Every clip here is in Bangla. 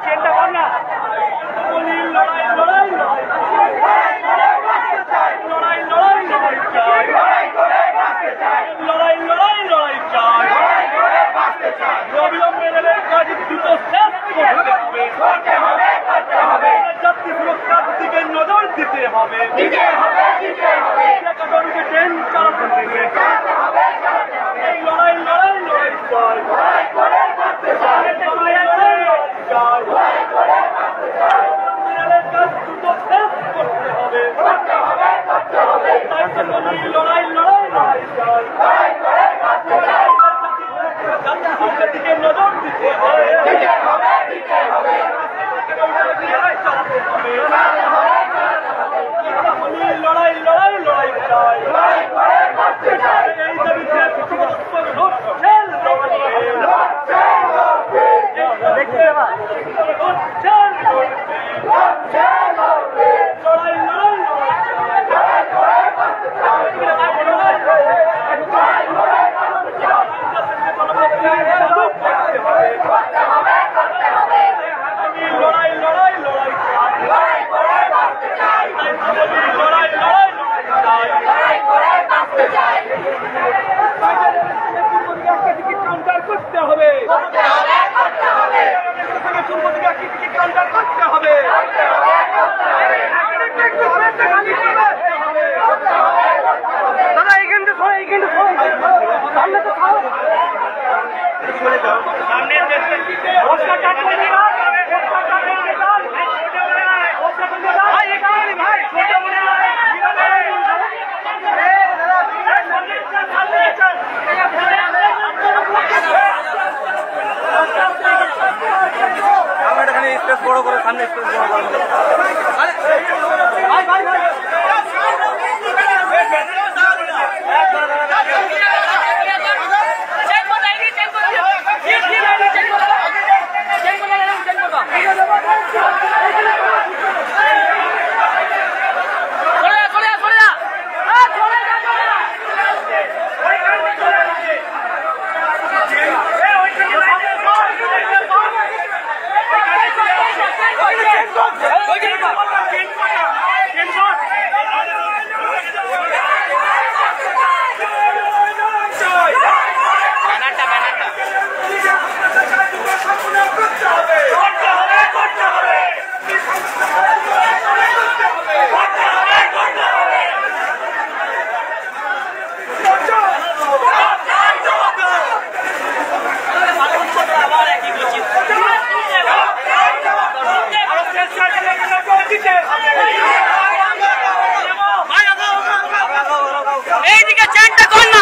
চেনটা কর না। লড়াই লড়াই লড়াই লড়াই লড়াই চাই, লড়াই লড়াই লড়াই চাই, অবিলম্বে রেলের কাজ দ্রুত শেষ করতে হবে, যাত্রী সুরক্ষার দিকে নজর দিতে হবে, ট্রেন চালাতে হবে, লড়াই লড়াই লড়াই চাই, লড়াই লড়াই রেলের কাজ দ্রুত শেষ করতে হবে, লড়াই লড়াই লড়াই চাই, যাত্রী সুরক্ষার দিকে নজর দিতে হবে, লড়াই লড়াই লড়াই চাই, এই দাবিতে করতে হবে, করতে হবে, দাদা এইখানটা সামনে তো খাও, স্পেস বড় করে, সামনে স্পেস বড় করে, এইদিকে চেনটা কর না,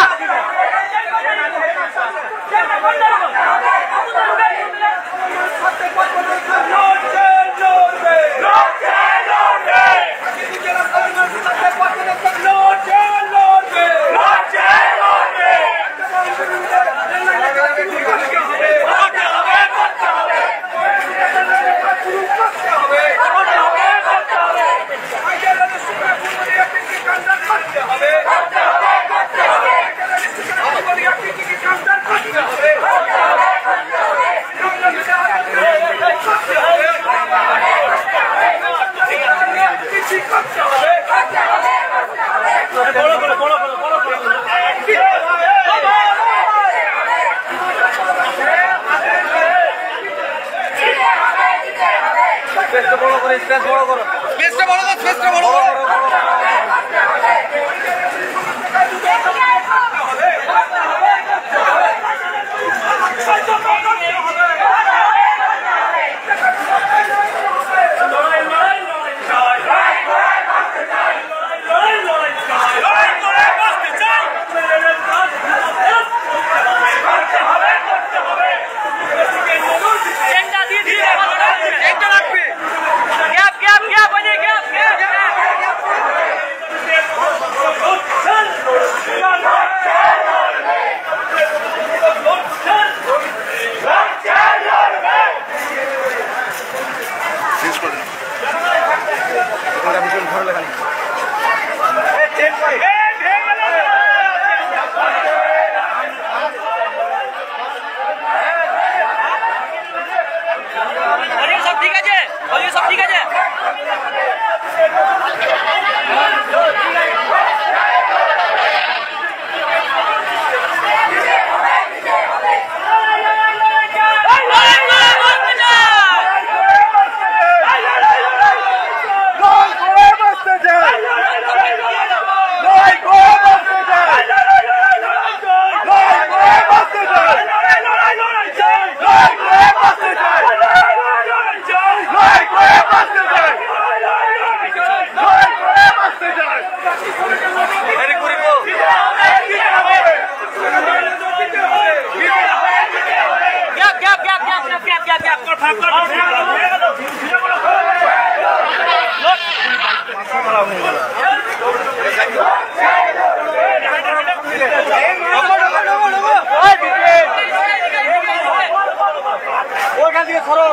স্পেসটা বড় করো, স্পেসটা বড় করো, স্পেসটা বড় করো। ওইখান থেকে সরো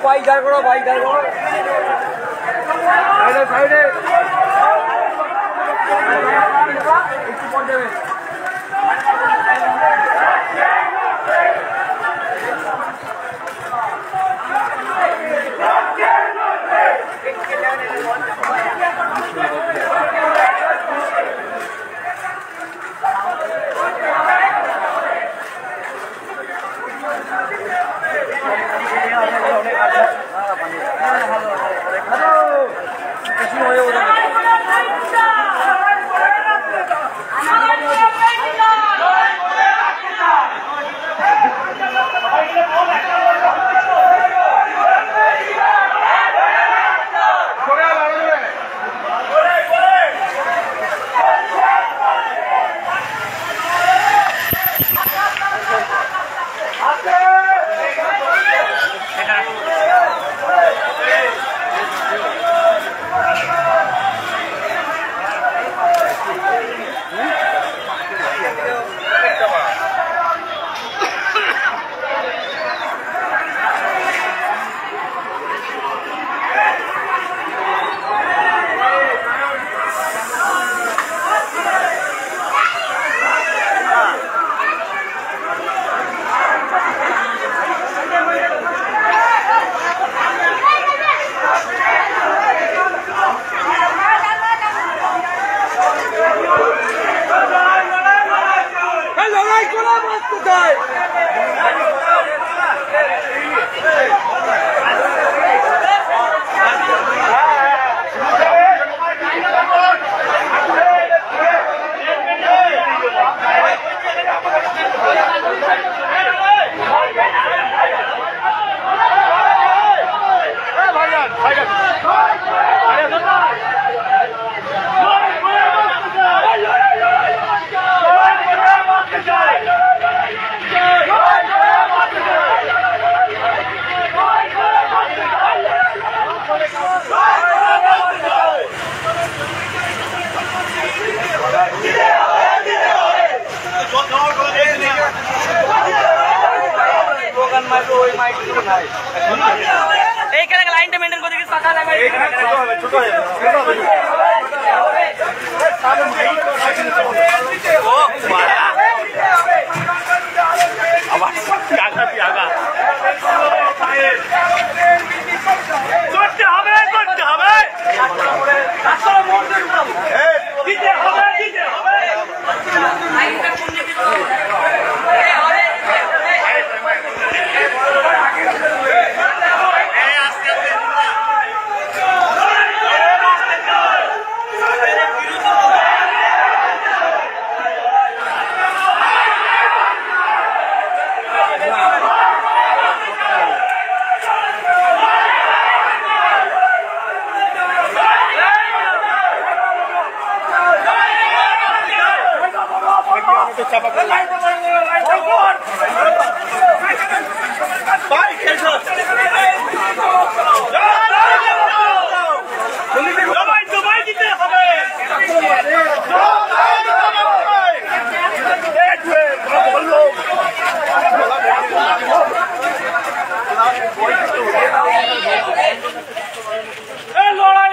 বাইক দাঁড় করো, বাইক দাঁড় করো, সাইডে সাইডে একটু পর দেবে। এইখানে লাইনটা মেইনটেইন করে দিকে টাকা লাগাই এইখানে ছোট হবে ও মারা আবার আগা আগা করতে হবে আসলে মোড় দিতে হবে লাইনটা কোন দিকে লড়াই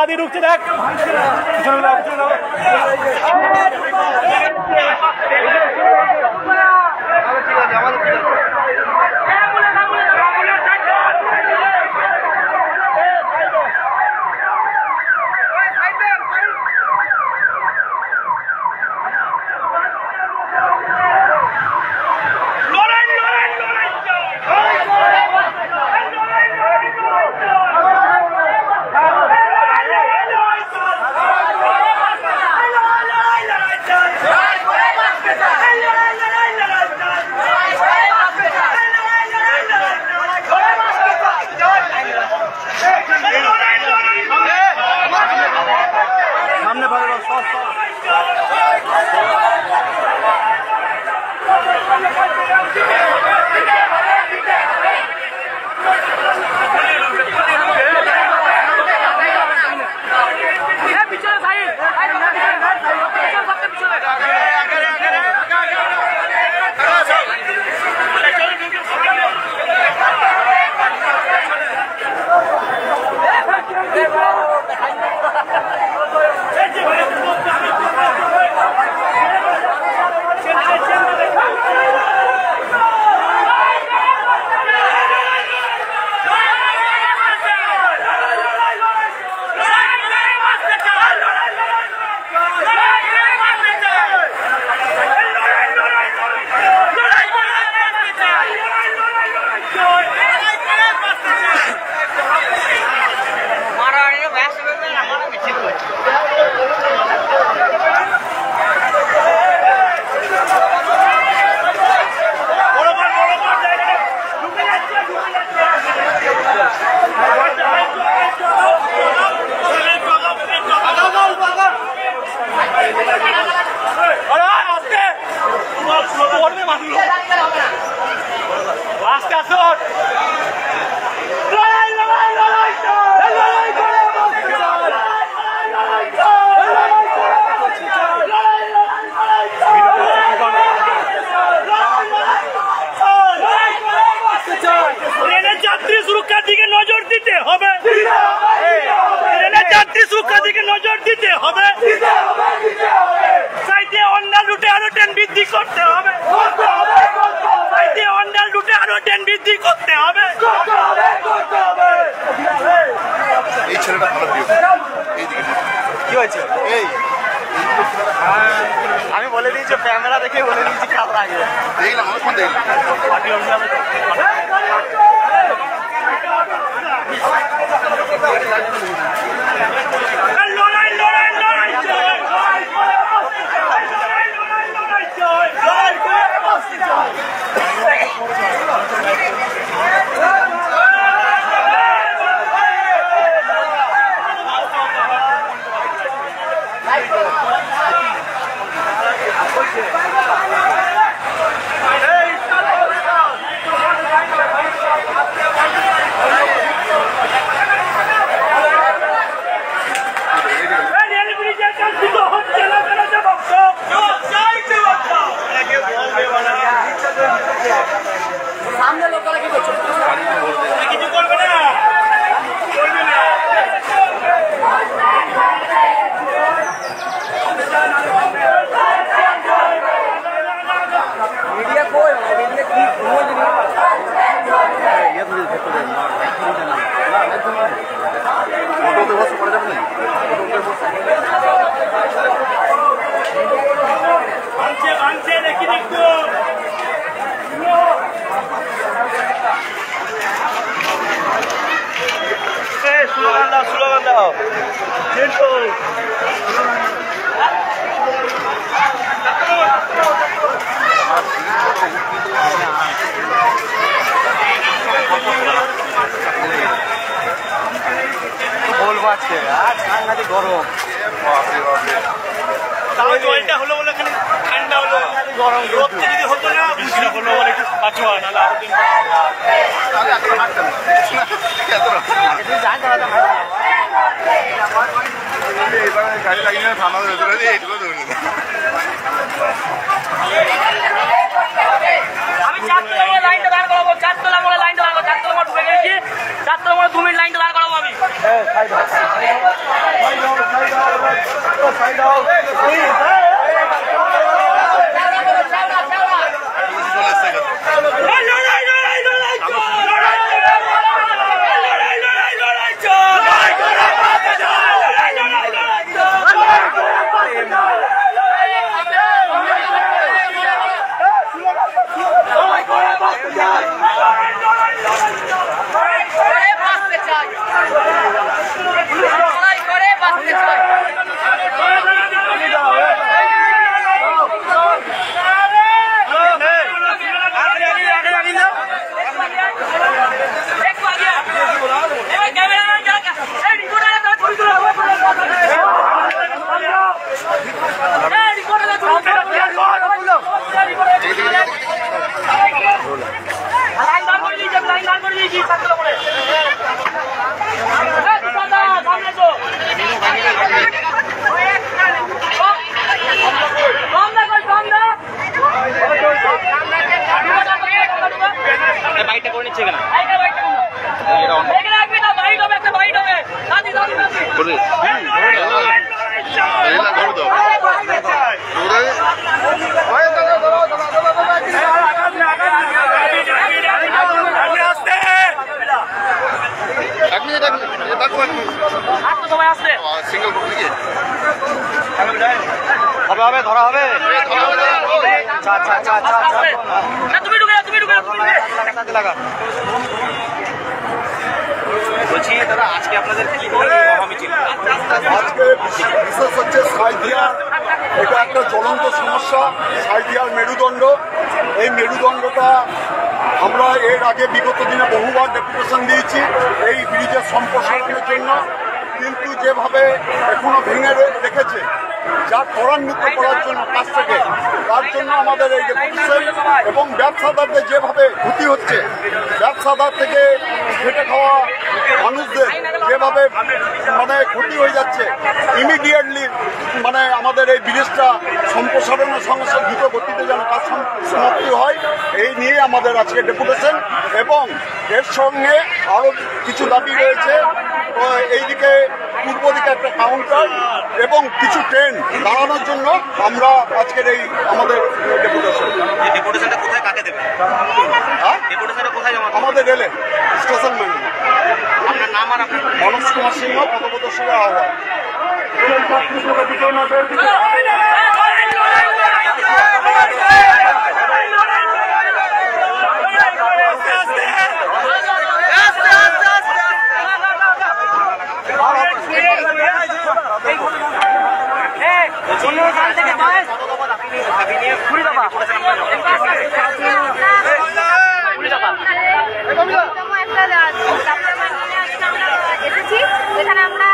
পা দিয়ে ঢুকছে দেখ সামনে ভালো আস্তে আস্তে যাত্রী সুরক্ষার দিকে নজর দিতে হবে, যাত্রী সুরক্ষার দিকে নজর দিতে হবে, সাইডে অন্যান্য রুটে আরো ট্রেন বৃদ্ধি করতে হবে, সাইডে অন্যান্য রুটে আরো ট্রেন বৃদ্ধি করতে হবে। এই ছেলেটা ভালো কি হয়েছে? এই আমি বলে দিয়েছি, ক্যামেরা দেখে বলে দিয়েছি খারাপ লাগে, দেখলাম অনেকক্ষণ দেখলাম। সামনে লোকাল কি করছো? কিছু করবে না, করবে না। মিডিয়া কই? মিডিয়া কি ঘুমোই দিন? মোটোতে বসে পড়ে যাবে না, ভাঙছে দেখি দেখতো স্লোগান দাও বলবো আজকে আর সাংঘাতিক গরম, তাও জলটা হলো বলে এখানে ঠান্ডা হলো, গরম রোদটা যদি হতো না বৃষ্টিটা হলো বলে একটু পাচুয়া, নাহলে আরো দিন গাড়ি লাগিয়ে ঠান্ডা ভেতরে এইটুকু ধরে আমি 4 তলা লাইনটা বার করবো, 4 তলা লাইনটা বার করবো, 4 তলা ঢুকে গেছি, 4 তোমার 2 মিনিট লাইনটা দাঁড় করাবো আমি। ধরা হবে বলছি দাদা আজকে আপনাদের কি মহামিছিল? আজকে বিশেষ হচ্ছে সাঁইথিয়া, এটা একটা জ্বলন্ত সমস্যা। সাঁইথিয়ার মেরুদণ্ড, এই মেরুদণ্ডটা আমরা এর আগে বিগত দিনে বহুবার ডেপুটেশন দিয়েছি এই ব্রিজের সম্প্রসারণের জন্য, কিন্তু যেভাবে এখনো ভেঙে রেখেছে, যা ত্বরান্বিত করার জন্য কাজ থেকে, তার জন্য আমাদের এই ডেপুটেশন এবং ব্যবসাদারদের যেভাবে ক্ষতি হচ্ছে, ব্যবসাদার থেকে খেটে খাওয়া মানুষদের যেভাবে মানে ক্ষতি হয়ে যাচ্ছে, ইমিডিয়েটলি মানে আমাদের এই ব্রিজটা সম্প্রসারণের সমস্যা দ্রুত গতিতে যেন কাজ সমাপ্তি হয়, এই নিয়ে আমাদের আজকে ডেপুটেশন। এবং এর সঙ্গে আরও কিছু দাবি রয়েছে। এইদিকে পূর্ব দিকে একটা কাউন্টার এবং কিছু ট্রেন দাঁড়ানোর জন্য আমরা আজকের এই আমাদের ডেপুটেশন। ডেপুটেশনটা কোথায় কাকে দেবে? ডেপুটেশনটা কোথায় জমা? আমাদের রেলে স্টেশন ম্যানেজার। আপনার নাম আর আপনার? মনোজ কুমার সিংহ, পদপ্রদর্শকের আহ্বান। এখানে আমরা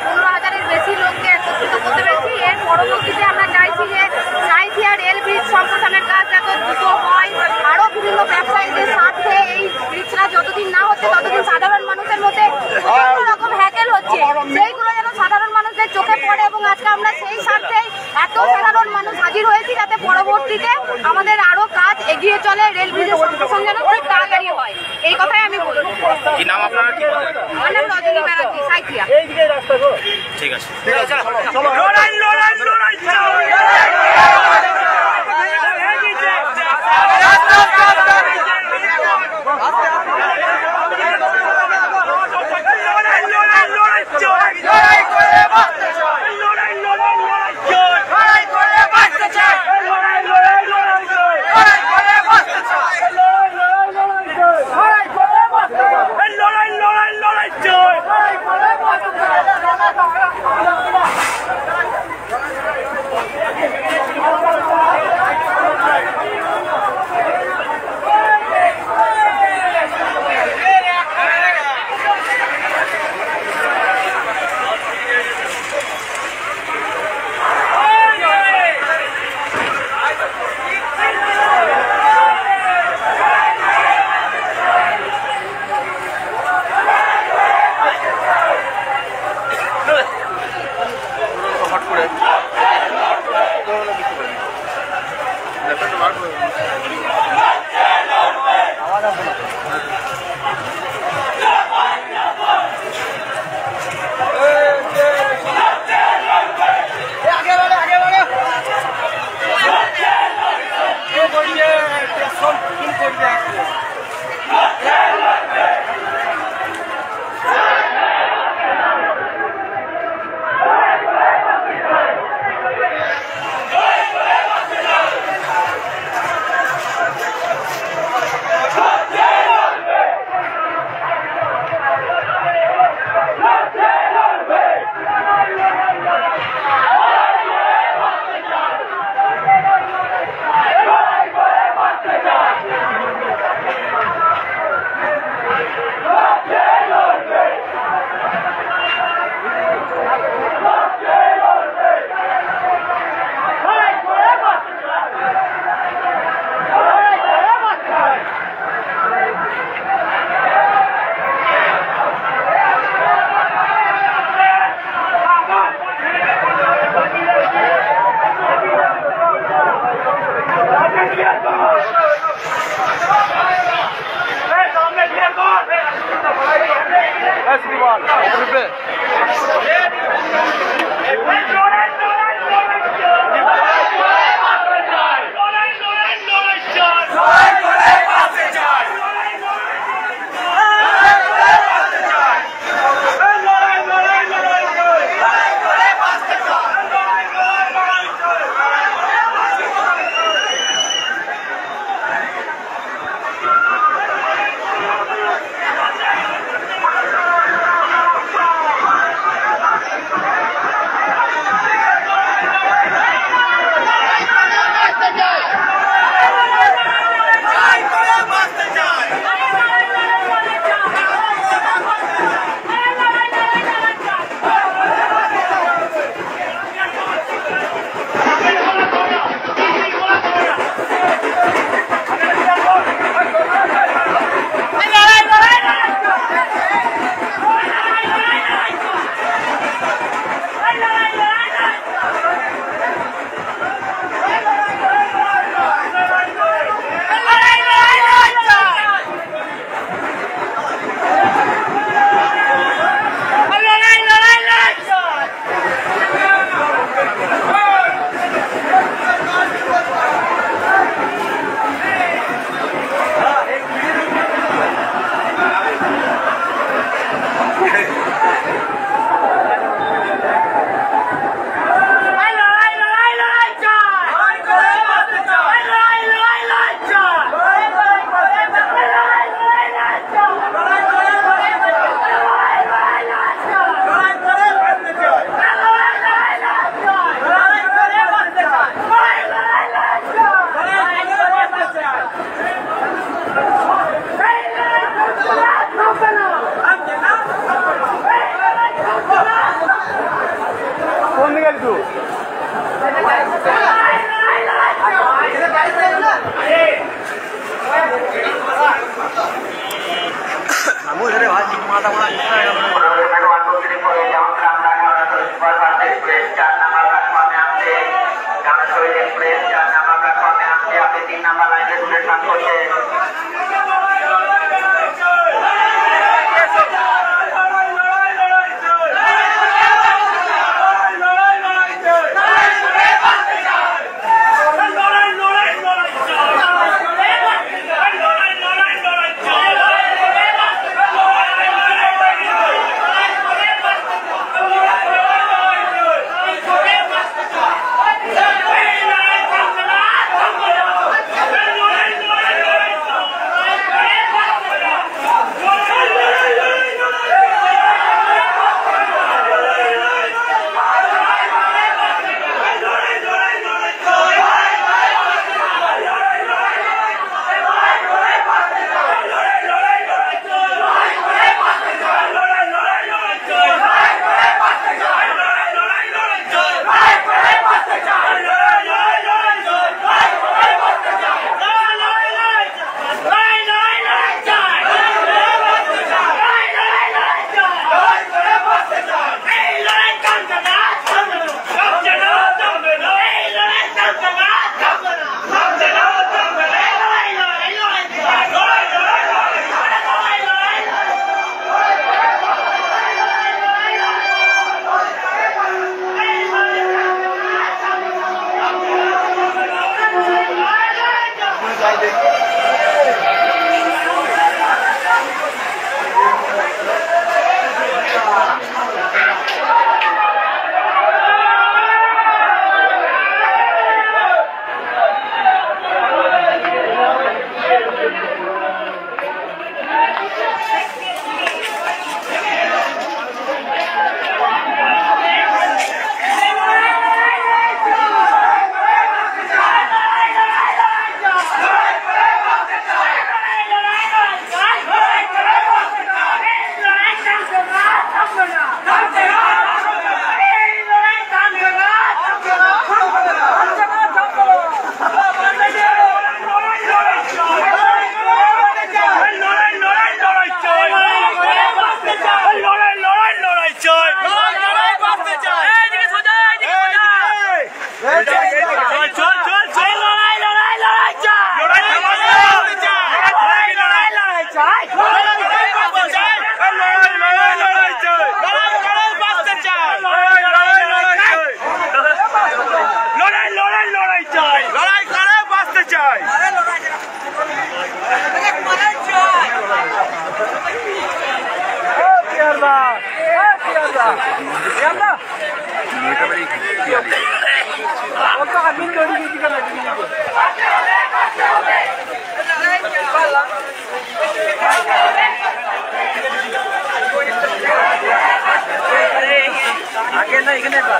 15,000-এর বেশি লোককে একত্রিত করতে পেরেছি। এর পরবর্তীতে আমরা চাইছি যে সাঁইথিয়া রেল ব্রিজ সম্প্রসারণের কাজ যাতে দ্রুত হয়। আরও বিভিন্ন ব্যবসায়ীদের স্বার্থে এই ব্রিজটা যতদিন না হচ্ছে ততদিন সাধারণ মানুষের মধ্যে বিভিন্ন রকম হ্যাকেল হচ্ছে, সেইগুলো যেন সাধারণ মানুষদের চোখে পড়ে। এবং আজকে আমরা সেই স্বার্থেই এত সাধারণ মানুষ হাজির হয়েছি যাতে পরবর্তীতে আমাদের আরও কাজ এগিয়ে চলে, রেল ব্রিজের সম্প্রসারণ যেন খুব তাড়াতাড়ি হয়, এই কথাই আমি বলবো। কি নাম আপনার? কি আমার নাম রজনী ব্যানার্জি, সাঁইথিয়া। ঠিক আছে। লড়াই লড়াই লড়াই লড়াই লড়াই একটু আমি এখানে ভাবছি মাথা মাথা आगे ना इगने का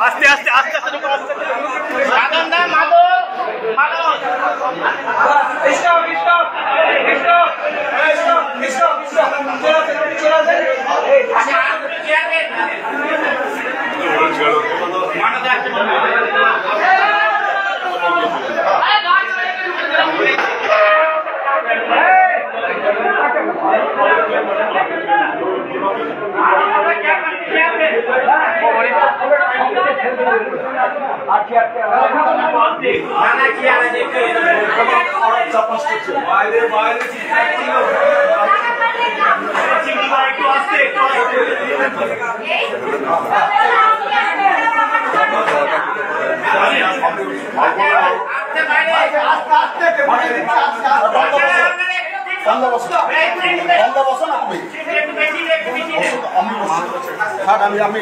আস্তে আস্তে আস্তে আস্তে আমি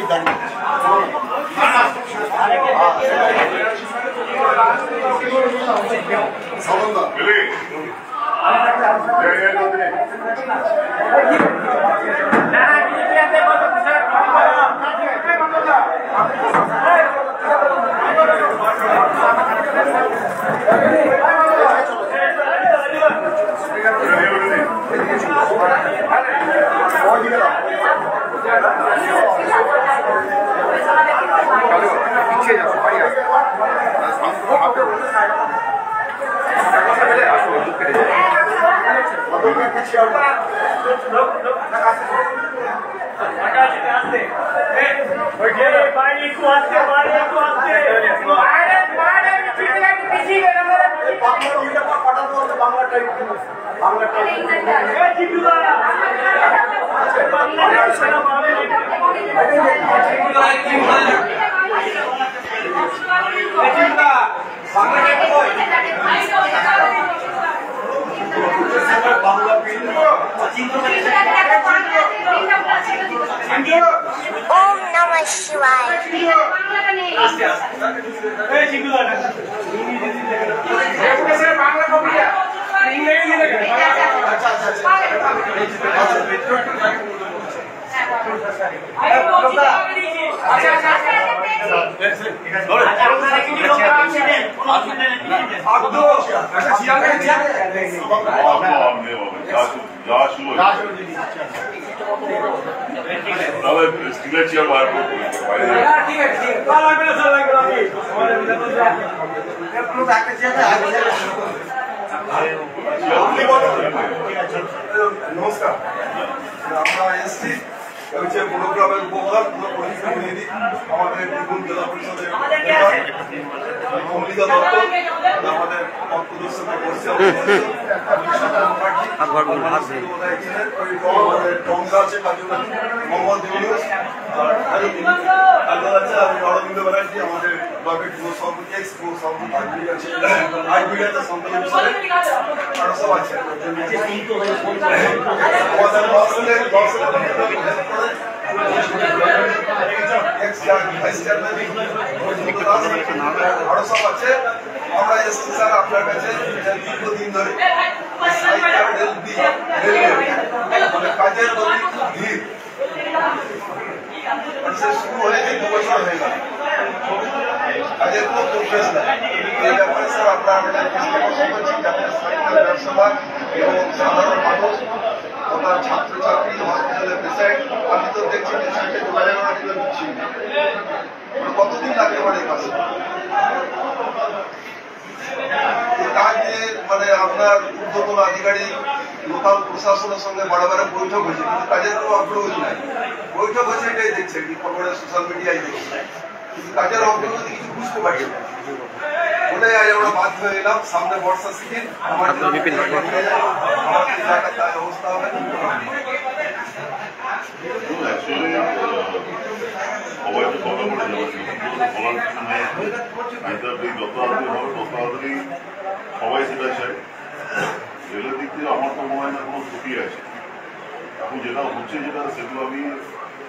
Om Namah Shivaya. নমস্কার, আমরা এসছি হচ্ছে গুরুগ্রামের উপহার পুরো পরিচয় নিয়ে দিই। আমাদের বীরভূম জেলা পরিষদের মল্লিকা দত্ত, আমাদের পক্ষদর্শকে বসছে আমাদের টঙ্কা আছে মোহাম্মদ ইউনুস, আমি অরবিন্দ ব্যানার্জি, আমাদের ব্লকের যুব সভাপতি এক্স যুব সভাপতি আছে, আইবিডিয়াতে সম্পাদক হিসেবে আরো সব আছে। আরো সব আছে। আমরা এসছি স্যার আপনার কাছে দীর্ঘদিন ধরে কাজের প্রতি ভিড় শুরু হয়েছে 2 বছর হয়ে গেল, কাজের কোনো প্রোগ্রেস নেই। এই ব্যাপারে স্যার আমরা আমাদের করছি যাতে ব্যবসা এবং সাধারণ মানুষ তথা ছাত্রছাত্রী হসপিটালের পেশেন্ট, আমি তো দেখছি যে 11টা কিলো দিচ্ছি, কতদিন লাগে মানে কাছে কাজ নিয়ে মানে আপনার ঊর্ধ্বতন আধিকারিক লোকাল প্রশাসনের সঙ্গে বারবার বৈঠক হয়েছে, কিন্তু কাজের কোনো অগ্রগতি নাই। বৈঠক হয়েছে এটাই দেখছে, কি খবরে সোশ্যাল মিডিয়ায় দেখছে, কিন্তু কাজের অগ্রগতি কিছু বুঝতে পারছি না। ওটাই আজ আমরা বাধ্য হয়ে এলাম, সামনে বর্ষা সিজন, আমার তাই অবস্থা হবে। সবাই সেটা চায়। রেলের দিক থেকে আমার তো মনে হয় না কোনো ত্রুটি আছে। এখন যেটা হচ্ছে যেটা সেগুলো আমি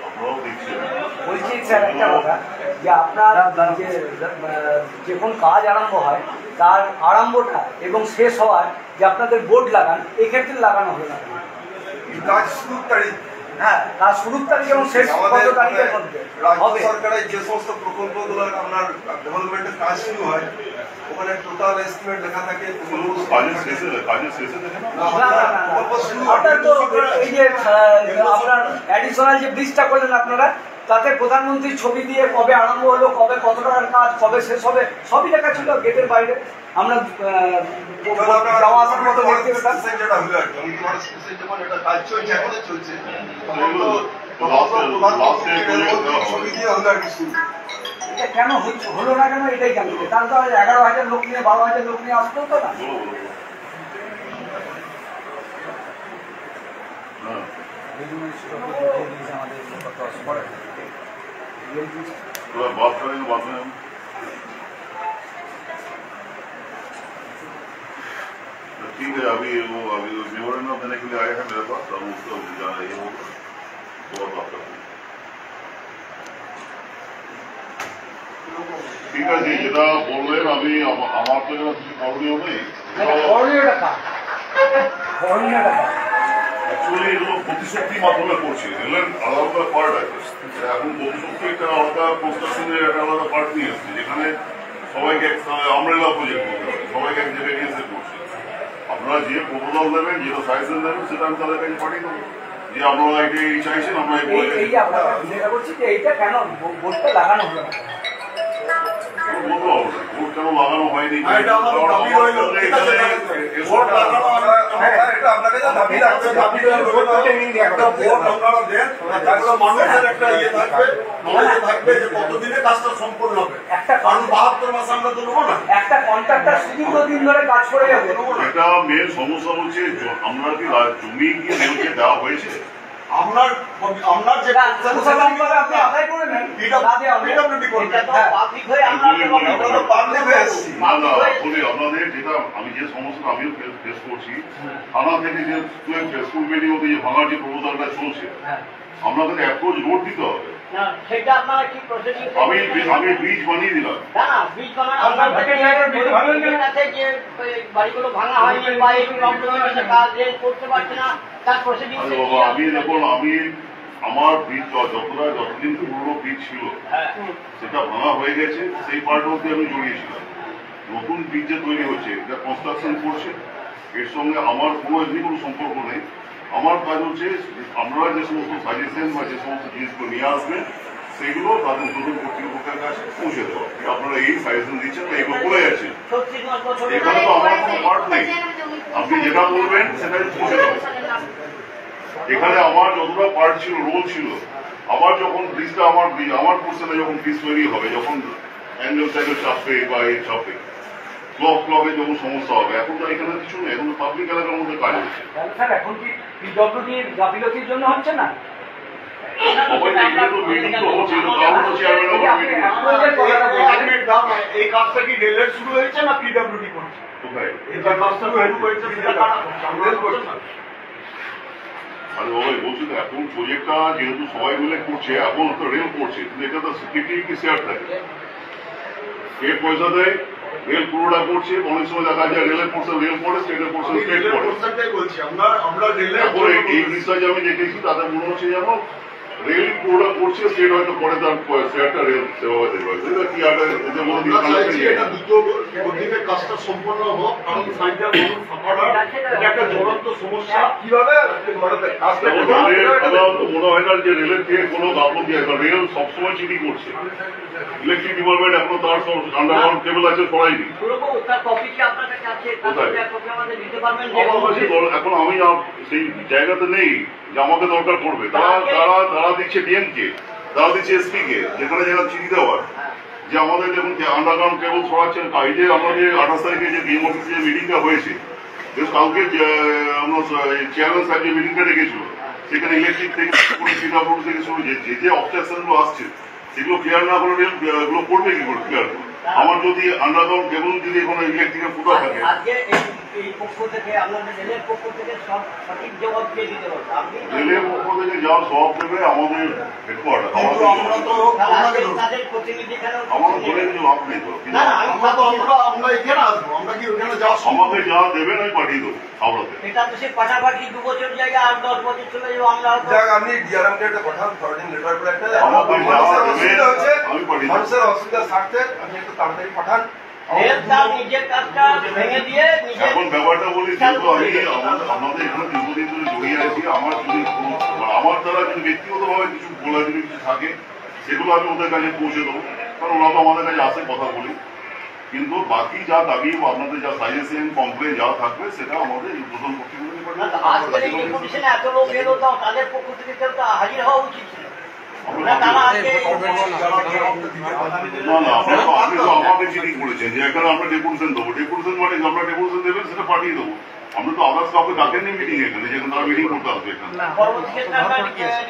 আপনারাও দেখছেন। বলছি স্যার একটা কথা, যে আপনার যখন কাজ আরম্ভ হয় তার আরম্ভটা এবং শেষ হওয়ার যে আপনাদের বোর্ড লাগান, এক্ষেত্রে লাগানো হলো না? কাজ শুরুর তারিখ, হ্যাঁ, কাজ শুরুর তারিখ এবং শেষ কত তারিখের মধ্যে হবে? সরকারের যে সমস্ত প্রকল্পগুলো আপনার ডেভেলপমেন্টের কাজ শুরু হয়, ওখানে টোটাল এস্টিমেট লেখা থাকে। কাজের শেষে দেখেন আপনার তো এই যে আপনার অ্যাডিশনাল যে ব্রিজটা করলেন আপনারা, তাতে প্রধানমন্ত্রীর ছবি দিয়ে কবে আরম্ভ হলো, কবে কত টাকার কাজ, কবে শেষ হবে, সবই লেখা ছিল গেটের বাইরে। আমরা যাওয়া আসার মতো দেখতে পেতাম। কাজ চলছে, এখনো চলছে। ছবি দিয়ে হলো আর কি শুরু। এটা কেন হলো না কেন, এটাই জানতে চাই। তাহলে তো 11,000 লোক নিয়ে 12,000 লোক নিয়ে আসতো তো না। ठीक है। अभी विवरण देने के लिए आए हैं मेरे पास, अब उसको जाना ये होगा तो बात करते हैं। ঠিক আছে, যেটা বললেন আমি আমার তো এটা কিছু করণীয় নেই। অ্যাকচুয়ালি এগুলো প্রতিশ্রুতির মাধ্যমে করছে, রেলের আলাদা পার্ট আছে। এখন প্রতিশ্রুতি একটা আলাদা কনস্ট্রাকশনের একটা আলাদা পার্ট নিয়ে এসছে, যেখানে সবাইকে আমরেলা প্রজেক্ট করতে হবে, সবাইকে এক জায়গায় নিয়ে এসে করছে। আপনারা যে প্রপোজাল দেবেন, যেটা সাজেশন দেবেন, সেটা আমি তাদের কাছে পাঠিয়ে দেবো যে আপনারা এই চাইছেন, আমরা এই আপনারা যেটা করছি যে এইটা কেন বোর্ডটা লাগানো হলো না? কেন লাগানো হয়নি মানুষের একটা ইয়ে থাকবে, থাকবে যে কতদিনে কাজটা সম্পূর্ণ হবে। একটা কারণ 72 মাস আমরা তো নেবো না। একটা কন্ট্রাক্টর দীর্ঘদিন ধরে কাজ করে যাবে। এটা মেন সমস্যা হচ্ছে আমরা কি জমি গিয়ে রেলকে দেওয়া হয়েছে? আপনার যে আপনি আদায় করে নেন, আপনাদের যেটা আমি যে সমস্যাটা আমিও ফেস করছি, থানা থেকে যে স্কুল বিল্ডিং যে ভাঙার যে প্রপোজালটা চলছে, আপনাদের অ্যাপ্রোচ রোড দিতে হবে। আমি ব্রিজ বানিয়ে দিলাম, বাড়িগুলো ভাঙা হয়নি বা এই কাজ করতে পারছে না, তার প্রসিডিং। আমি দেখুন, আমি আমার ব্রিজ যতদিন পুরোনো ব্রিজ ছিল সেটা ভাঙা হয়ে গেছে, সেই পার্টের মধ্যে আমি জড়িয়েছিলাম। নতুন ব্রিজ যে তৈরি হচ্ছে, এটা কনস্ট্রাকশন করছে, এর সঙ্গে আমার এমনি কোনো সম্পর্ক নেই। আমার কাজ হচ্ছে আপনারা যে সমস্ত সাজেশন বা যে সমস্ত জিনিসগুলো নিয়ে আসবেন, সেগুলো তাদের উদ্বোধন কর্তৃপক্ষের কাছে পৌঁছে দেওয়া। আপনারা এই সাজেশন দিচ্ছেন বা এগুলো করে যাচ্ছেন, এখানে তো আমার কোনো পার্ট নেই। আপনি যেটা বলবেন সেটাই পৌঁছে দেবেন। এখানে আমার যতটা পার্ট ছিল, রোল ছিল, আবার যখন ব্রিজটা আমার পোর্শনে যখন ব্রিজ তৈরি হবে, যখন অ্যাঙ্গেল সাইকেল চাপবে বা এই চাপবে, ক্লকে যখন সমস্যা হবে, এখন তো এখানে কিছু নেই, এখন পাবলিক এলাকার মধ্যে কাজ হচ্ছে। স্যার এখন কি পিডব্লিউডির গাফিলতির জন্য হচ্ছে না? এই কাজটা কি রেলের শুরু হয়েছে না পিডব্লিউডি করছে? কোথায় আরে বাবা বলছি তো, এখন প্রজেক্টটা যেহেতু সবাই মিলে করছে, এখন তো রেল করছে, কিন্তু এটা তো ফিফটি শেয়ার থাকে। স্টেট পয়সা দেয়, রেল পুরোটা করছে। অনেক সময় দেখা যায় রেলের পোর্শন রেল পড়ে, স্টেটের পোর্শন স্টেট পড়ে। এখন এই বিষয়ে আমি দেখেছি, তাদের মনে হচ্ছে যেন রেল পুরোটা করছে, স্টেট হয়তো পরে তার শেয়ারটা রেল সেবা দেবে। কি এদের মধ্যে কাজটা সম্পন্ন হোক, কারণ একটা জ্বলন্ত সমস্যা। কিভাবে মনে হয় না যে রেলের থেকে কোনো গাফলতি আছে, রেল সবসময় চিঠি করছে। ইলেকট্রিক ডিপার্টমেন্ট এখনো তার আন্ডারগ্রাউন্ড কেবল আছে, সরাইনি। এখন আমি সেই জায়গাতে নেই যে আমাকে দরকার পড়বে। তারা দিচ্ছে ডিএমকে, তারা দিচ্ছে এসপি কে, যেখানে যেখানে চিঠি দেওয়ার যে আমাদের দেখুন আন্ডারগ্রাউন্ড কেবল ছড়াচ্ছেন। এই যে আমাদের 28 তারিখে যে ডিএম অফিসে যে মিটিংটা হয়েছে, কালকে আমরা চেয়ারম্যান সাহেব যে মিটিংটা রেখেছিল, সেখানে ইলেকট্রিক থেকে পিডব্লিউডি থেকে শুরু যে অবস্ট্রাকশন গুলো আসছে, এগুলো ক্লিয়ার না করলে এগুলো করবে কি করে ক্লিয়ার করবে? আমার যদি আন্ডারগ্রাউন্ড কেবল যদি কোনো ইলেকট্রিকের ফুটা থাকে, আজকে এই পক্ষ থেকে আপনাদের রেলের পক্ষ থেকে সব সঠিক জবাব দিয়ে দিতে পারবো। আপনি রেলের পক্ষ থেকে যা সব দেবে আমাদের হেডকোয়ার্টার, তাদের প্রতিনিধি এখানে আমাদের বলে কিছু লাভ নেই তো। না না আমি আমরা এখানে আসবো, আমরা কি ওখানে যাওয়া আমাকে যা দেবেন আমি পাঠিয়ে দেবো হাওড়াতে। এটা তো সে পাঠাপাঠি 2 বছর জায়গা 8-10 বছর চলে যাবো আমরা। আপনি ডিআরএমকে একটা কথা ফরওয়ার্ডিং লেটার করে একটা আমাকে যা দেবেন হচ্ছে আমি পাঠিয়ে দেবো। মানুষের অসুবিধা স্বার্থে আপনি একটু তাড়াতাড়ি পাঠান। রেল তার নিজের কাজটা ভেঙে দিয়ে এখন ব্যাপারটা বলি, যেহেতু আমি আমাদের এখানে দীর্ঘদিন ধরে জড়িয়ে আছি, আমার যদি আমার দ্বারা যদি ব্যক্তিগতভাবে কিছু বলা যদি কিছু থাকে সেগুলো আমি ওদের কাছে পৌঁছে দেবো, কারণ ওরা তো আমাদের কাছে আসে কথা বলি। কিন্তু বাকি যা দাবি বা আপনাদের যা সাজেশন কমপ্লেন যা থাকবে সেটা আমাদের উদ্বোধন কর্তৃপক্ষের আজকের এই কন্ডিশনে এত লোক এলো তাও তাদের পক্ষ থেকে কেউ তো হাজির হওয়া উচিত ছিল। তারা আজকে আমাকে চিঠি করেছেন যে এখানে আমরা ডেপুটেশন দেবো, ডেপুটেশন মানে আমরা ডেপুটেশন দেবেন সেটা পাঠিয়ে দেবো। আমরা তো আদার্স কাউকে ডাকেননি মিটিং এখানে, যেখানে তারা মিটিং করতে আসবে এখানে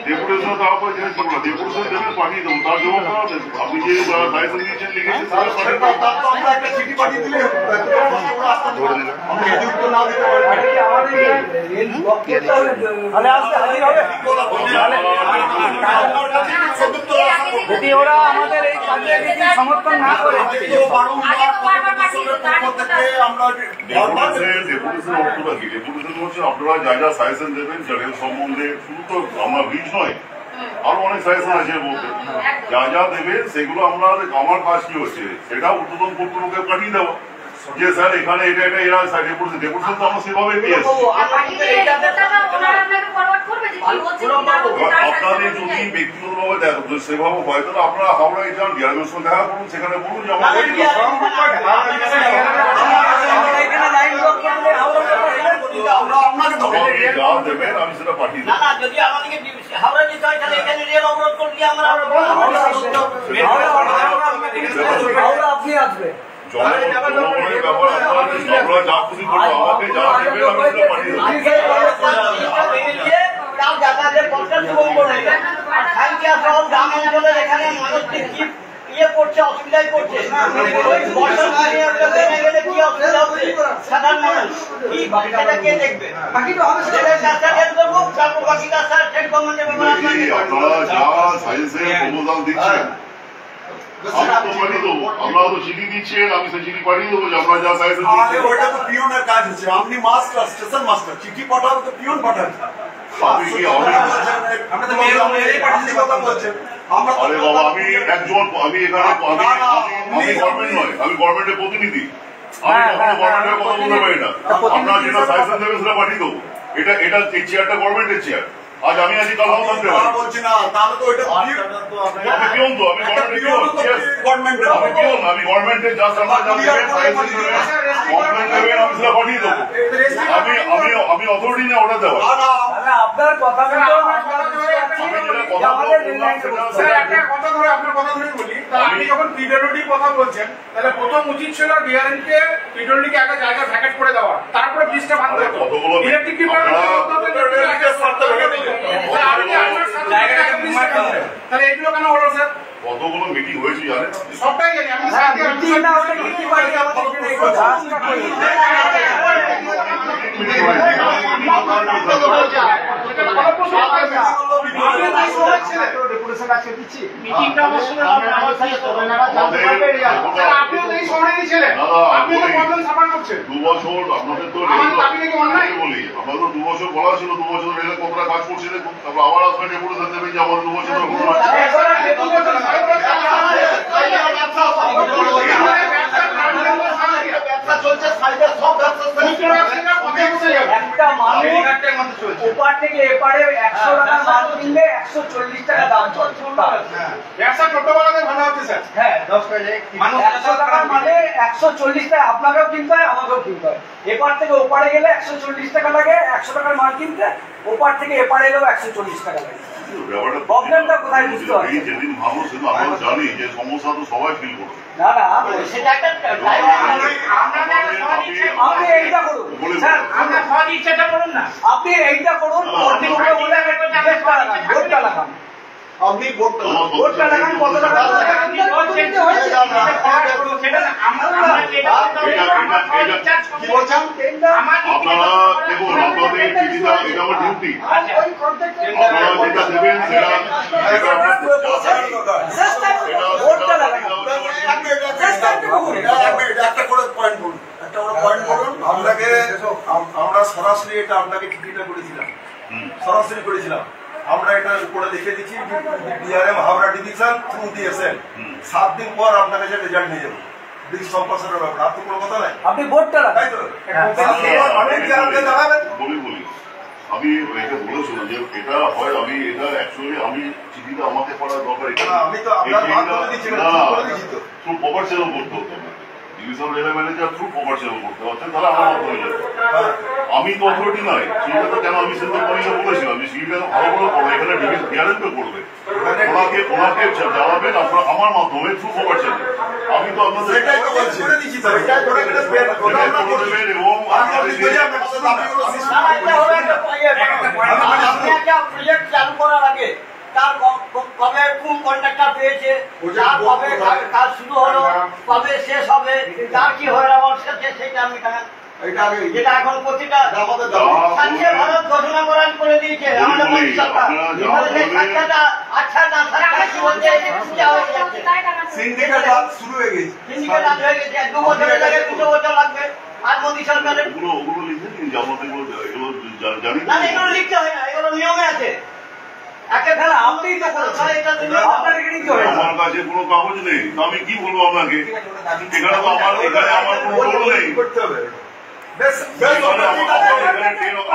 ডেপুটেশন দেওয়ার পরে যেখানে ছিল ডেপুটেশন দেবেন পাঠিয়ে দেবো, তার জবাব দেওয়া হবে। আপনি যে লাইসেন্স দিয়েছেন লিখেছেন সেটা আমরা একটা চিঠি পাঠিয়ে দিলে আমরা নিযুক্ত না দিতে পারি। যদি ওরা আমাদের এই কাজে যদি সমর্থন না করে, আপনারা যা যা সাজেশন দেবেন রেল সম্বন্ধে, শুধু তো আমার ব্রিজ নয় আরো অনেক সাজেশন আছে বলতে, যা যা দেবেন সেগুলো আমরা আমার কাজ কি হচ্ছে সেটা উদ্বোধন কর্তৃপক্ষকে পাঠিয়ে দেওয়া যে স্যার এখানে এটা এটা এরা ডেপুটেশন তো আমরা সেভাবে পেয়ে আসছি। আপনাদের যদি ব্যক্তিগতভাবে সেভাবে হয় তাহলে আপনারা হাওড়ায় যান, ডিআরএমের সঙ্গে দেখা করুন, সেখানে বলুন যে আমাদের যা দেবেন আমি সেটা পাঠিয়ে দেবো। যদি আমাদেরকে হাওড়া যেতে হয় তাহলে এখানে রেল অবরোধ করলে আমরা আপনি আসবে জনগণের ব্যাপার, আপনারা যা খুশি করবো আমাকে যা দেবেন আমি সেটা পাঠিয়ে দেবো। যাতায়াতের পথটা সুগম করে খাইকিয়া সহ গ্রাম অঞ্চলের এখানে মানুষ কি ইয়ে করছে, অসুবিধায় পড়ছে। গেলে কি অসুবিধা হচ্ছে সাধারণ মানুষ কি সেটা কে দেখবে? বাকি তো হবে রাস্তা টেন করবো, তারপর বাকি রাস্তা স্টেট গভর্নমেন্টের ব্যাপারে আপনারা যা সায়েন্সের প্রপোজাল দিচ্ছেন আমি তো পাঠিয়ে দেবো। আমরা তো চিঠি দিচ্ছেন, আমি সে চিঠি পাঠিয়ে দেবো যে আপনারা যা সায়েন্স ওইটা তো পিওনের কাজ হচ্ছে, আপনি মাস্টার স্টেশন মাস্টার চিঠি পাঠাবো তো পিওন পাঠান। আরে বাবা আমি একজন, আমি এখানে আমি গভর্নমেন্ট নয়, আমি গভর্নমেন্টের প্রতিনিধি, আমি কখনো গভর্নমেন্টের কথা বলতে পারি না। আপনারা যেটা সাজেশন দেবেন সেটা পাঠিয়ে দেবো। এটা এই চেয়ারটা গভর্নমেন্টের চেয়ার, আজ আমি আছি কাল হাও থাকতে পারি। বলছি না তাহলে তো ওইটা আমি পিওন তো, আমি গভর্নমেন্টের পিওন, আমি গভর্নমেন্টের যা সামনে যা দেবেন সাজেশন দেবেন কমপ্লেন দেবেন আমি সেটা পাঠিয়ে দেবো। আমি অথরিটি না ওটা দেওয়া। আপনার কথা আমি যেটা কথা বললাম কথা ধরে আপনার কথা ধরে বলি, আপনি যখন পিডব্লিউডি কথা বলছেন তাহলে প্রথম উচিত ছিল ডিআরএম কে পিডব্লিউডি কে আগে জায়গা ভ্যাকেট করে দেওয়া, তারপরে ব্রিজটা ভাঙতে হতো। ইলেকট্রিক তাহলে এগুলো কেন হলো স্যার? কতগুলো মিটিং হয়েছে জানেন? সবটাই জানি আমি আপনিও তো এই শহরেরই ছিলেন, আপনি তো প্রবলেম সাফার করছেন 2 বছর। আপনাদের তো বলি আমরা তো 2 বছর বলা ছিল, 2 বছর রেলে কতটা কাজ করছে দেখুন, তারপর আবার আসবেন ডেপুটেশন দেবেন যে আমার 2 বছর একটা মানুষ ওপার থেকে এপারে 100 টাকার মাল কিনলে 140 টাকা দাম চলছে। ব্যবসা ছোট বড়দের ভালো হচ্ছে স্যার। হ্যাঁ 100 টাকার মানে 140 টাকা আপনাকেও কিনতে হয়, আমাকেও কিনতে হয়। এপার থেকে ওপারে গেলে 140 টাকা লাগে 100 টাকার মাল কিনতে, ওপার থেকে এপারে এলেও 140 টাকা লাগে। প্রবলেমটা কোথায় বুঝতে হবে? যেদিন ভাবো সেদিন আমরা জানি যে সমস্যা তো সবাই ফিল করছে। না না সেটা একটা আপনি এইটা করুন স্যার, আপনার সহজ ইচ্ছাটা করুন না। আপনি এইটা করুন, কর্তৃপক্ষ বলে ভোটটা লাগান। আপনি ভোটটা লাগান, কত টাকা কি বলছেন? আপনারা দেখুন, আপনাদের চিঠিটা এটা আমার ডিউটি, আপনারা যেটা দেবেন সেটা ভোটটা লাগান। একটা করে পয়েন্ট বলুন, একটা করে পয়েন্ট বলুন। আমরা সরাসরি এটা আপনাকে চিঠিটা করেছিলাম, সরাসরি করেছিলাম। আমরা এটা করে লিখে দিচ্ছি DRM Howrah division through DSL, 7 দিন পর আপনার কাছে রেজাল্ট নিয়ে যাবো ব্রিজ সম্প্রসারণের ব্যাপারে। আর তো কোনো কথা নাই, আপনি ভোটটা লাগান। তাই তো? অনেক ডিআরএমকে জানাবেন। বলি আমি এটা বলেছিলাম যে এটা হয়, আমি এটা অ্যাকচুয়ালি আমি চিঠিটা আমাকে পড়ার দরকার, আমি তো আপনার মাধ্যমে দিচ্ছি না, থ্রু প্রপার চ্যানেল করতে হতো, division railway manager through proper channel করতে হচ্ছে, তাহলে আমার মত হয়ে যাবে। আমি তো অথরিটি নয়, সেটা তো কেন আমি সেটা পরিচয় বলেছিলাম যে সিভিটা ভালো করে করবে, এখানে ডিআরএম তো করবে, ওনাকে জানাবেন আপনার আমার মাধ্যমে থ্রু প্রপার চ্যানেল। আমি তো আপনাদের সেটাই তো বলছি, করে দিচ্ছি তো, এটা করে গেলে ওটা আমরা করে দেবেন। এবং আপনাদের যে আপনাদের দাবিগুলো আপনি একটা প্রজেক্ট চালু করার আগে তার কবে কোন কন্ট্রাক্টর পেয়েছে, তার কবে কাজ শুরু হলো, কবে শেষ হবে, তার কি হয়ে যাচ্ছে সেটা আপনি যেটা এখন প্রতিটা স্বচ্ছ ভারত ঘোষণা করে দিয়েছে আমাদের মোদী সরকার। আচ্ছা না সরকার কি বলছে, সিন্ডিকেট রাজ শুরু হয়ে গেছে, সিন্ডিকেট রাজ হয়ে গেছে, 2 বছরের জায়গায় 2 বছর লাগবে। আর মোদী সরকারের ওগুলো লিখে দিন, এগুলো জানি না, এগুলো লিখতে হয় না, এগুলো নিয়মে আছে। একে ফেলা আপনি তো করেছেন, এটা আপনার এখানে কি হয়েছে? আমার কাছে কোনো কাগজ নেই, তো আমি কি বলবো আপনাকে? এখানে তো এখানে আমার কোনো রোল নেই। করতে হবে।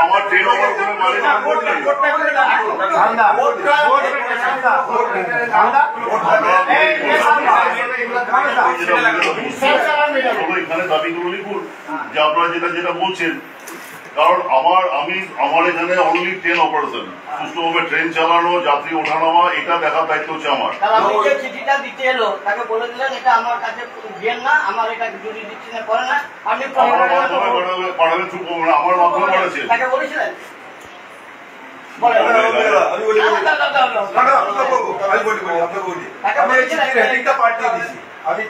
আমার ট্রেন ওভার করে মালিক এখানে দাবিগুলো লিখুন যে আপনারা যেটা বলছেন, কারণ আমার এখানে অনলি ট্রেন অপারেশন, সুষ্ঠুভাবে ট্রেন চালানো, যাত্রী ওঠানামা, এটা দেখার দায়িত্ব হচ্ছে আমার। আপনি যে চিঠিটা দিতে এলো তাকে বলে দিলেন এটা আমার কাছে দেন না, আমার এটা জুড়ি দিচ্ছি না, করে না, আপনি আমার মাধ্যমে পাঠাবেন, আমার মাধ্যমে পাঠাচ্ছেন, তাকে বলেছিলেন? আমি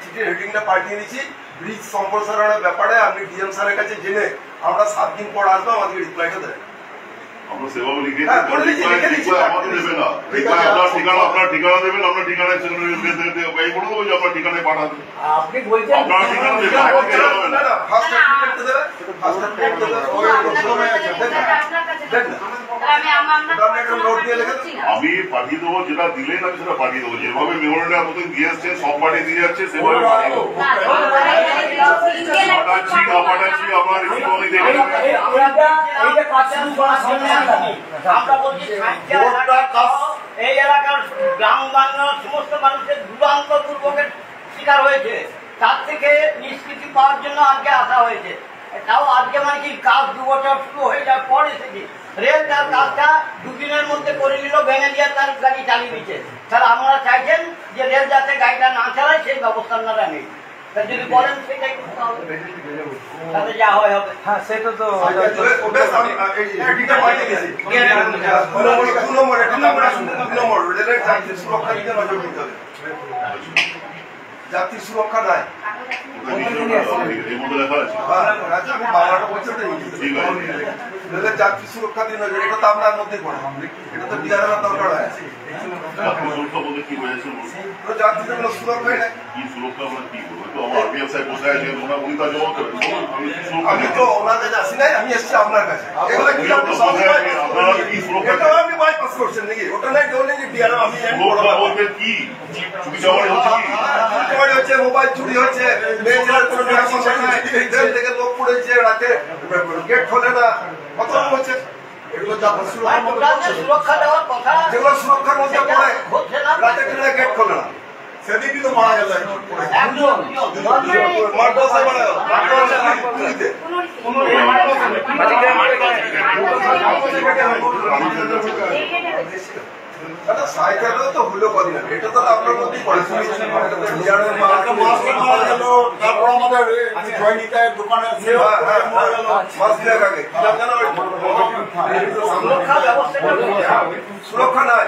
চিঠির হেডিংটা পাল্টিয়ে দিচ্ছি, ব্রিজ সম্প্রসারণের ব্যাপারে আপনি ডিএম স্যারের কাছে জেনে আমরা 7 দিন পর আসবো, আমাদেরকে রিপ্লাইটা দেয়। আমরা সেভাবে লিখে আমাদের দেবে না, আপনার ঠিকানা দেবেন, আমরা ঠিকানায় এই করে দেবো যে আপনার ঠিকানায় পাঠাবেন, আপনি বলছেন আপনার ঠিকানা দেবেন, আমাকে দেবেন না। আমি পাঠিয়ে দেবো, যেটা দিলেন আমি সেটা পাঠিয়ে দেবো, যেভাবে মেমোরেন্ডাম আপনাদের দিয়ে আসছে সব পাঠিয়ে দিয়ে যাচ্ছে সেভাবে পাঠিয়ে দেবো। পাঠাচ্ছি না পাঠাচ্ছি আমার জীবনে দেখে আমরা বলছি এই এলাকার গ্রাম বাংলার সমস্ত মানুষের দুর্দান্ত দুর্ভোগের শিকার হয়েছে, তার থেকে নিষ্কৃতি পাওয়ার জন্য আজকে আসা হয়েছে। তাও আজকে মানে কি কাজ 2 বছর শুরু হয়ে যাওয়ার পর এসেছি, রেল তার কাজটা 2 দিনের মধ্যে করে নিল, ভেঙে দিয়ে তার গাড়ি চালিয়ে দিচ্ছে। তাহলে আপনারা চাইছেন যে রেল যাতে গাড়িটা না চালায় সেই ব্যবস্থা আপনারা নেই, যদি বলেন সেটাই করতে হবে, তাতে যা হয় হবে। হ্যাঁ সেটা তো যাত্রী সুরক্ষা নাই, এর মধ্যে লেখা আছে। আমি বাংলাটা বলছি, রেলের যাত্রী সুরক্ষা দিন, এটা তো আপনার মধ্যে পড়ে, এটা তো ডিআরএম দরকার আছে। সুরক্ষা বলতে কি বোঝাচ্ছে? যাত্রীদের কোনো সুরক্ষাই নাই। কি সুরক্ষা আমরা কি করবো? তো আমার আরপিএফ সাহেব বসে আছে, ওনার উনি তার জবাব দেবেন। আমি তো ওনার কাছে আসি নাই, আমি এসছি আপনার কাছে। এগুলো কি আপনারা কি সুরক্ষা আপনি বাইপাস করছেন নাকি? ওটা নাই বললেন যে ডিআরএম আমি সুরক্ষা বলতে কি? চুরি চামারি হচ্ছে কি? চুরি হচ্ছে, মোবাইল চুরি হচ্ছে, মেয়েদের কোনো ট্রেন থেকে লোক পড়েছে, রাতে গেট খোলে না, কত রকম হচ্ছে। এগুলো সুরক্ষা দেওয়ার কথা, যেগুলো সুরক্ষার মধ্যে পড়ে, রাতে ট্রেনে গেট খোলে না, সেদিনই তো মারা গেল একজন একটা সাইকেলও তো হলো কদিন আগে, এটা তো আপনার মধ্যেই পড়ে। তারপর আমাদের জয়নিতার দোকানে মাস দেওয়ার আগে সুরক্ষা নাই।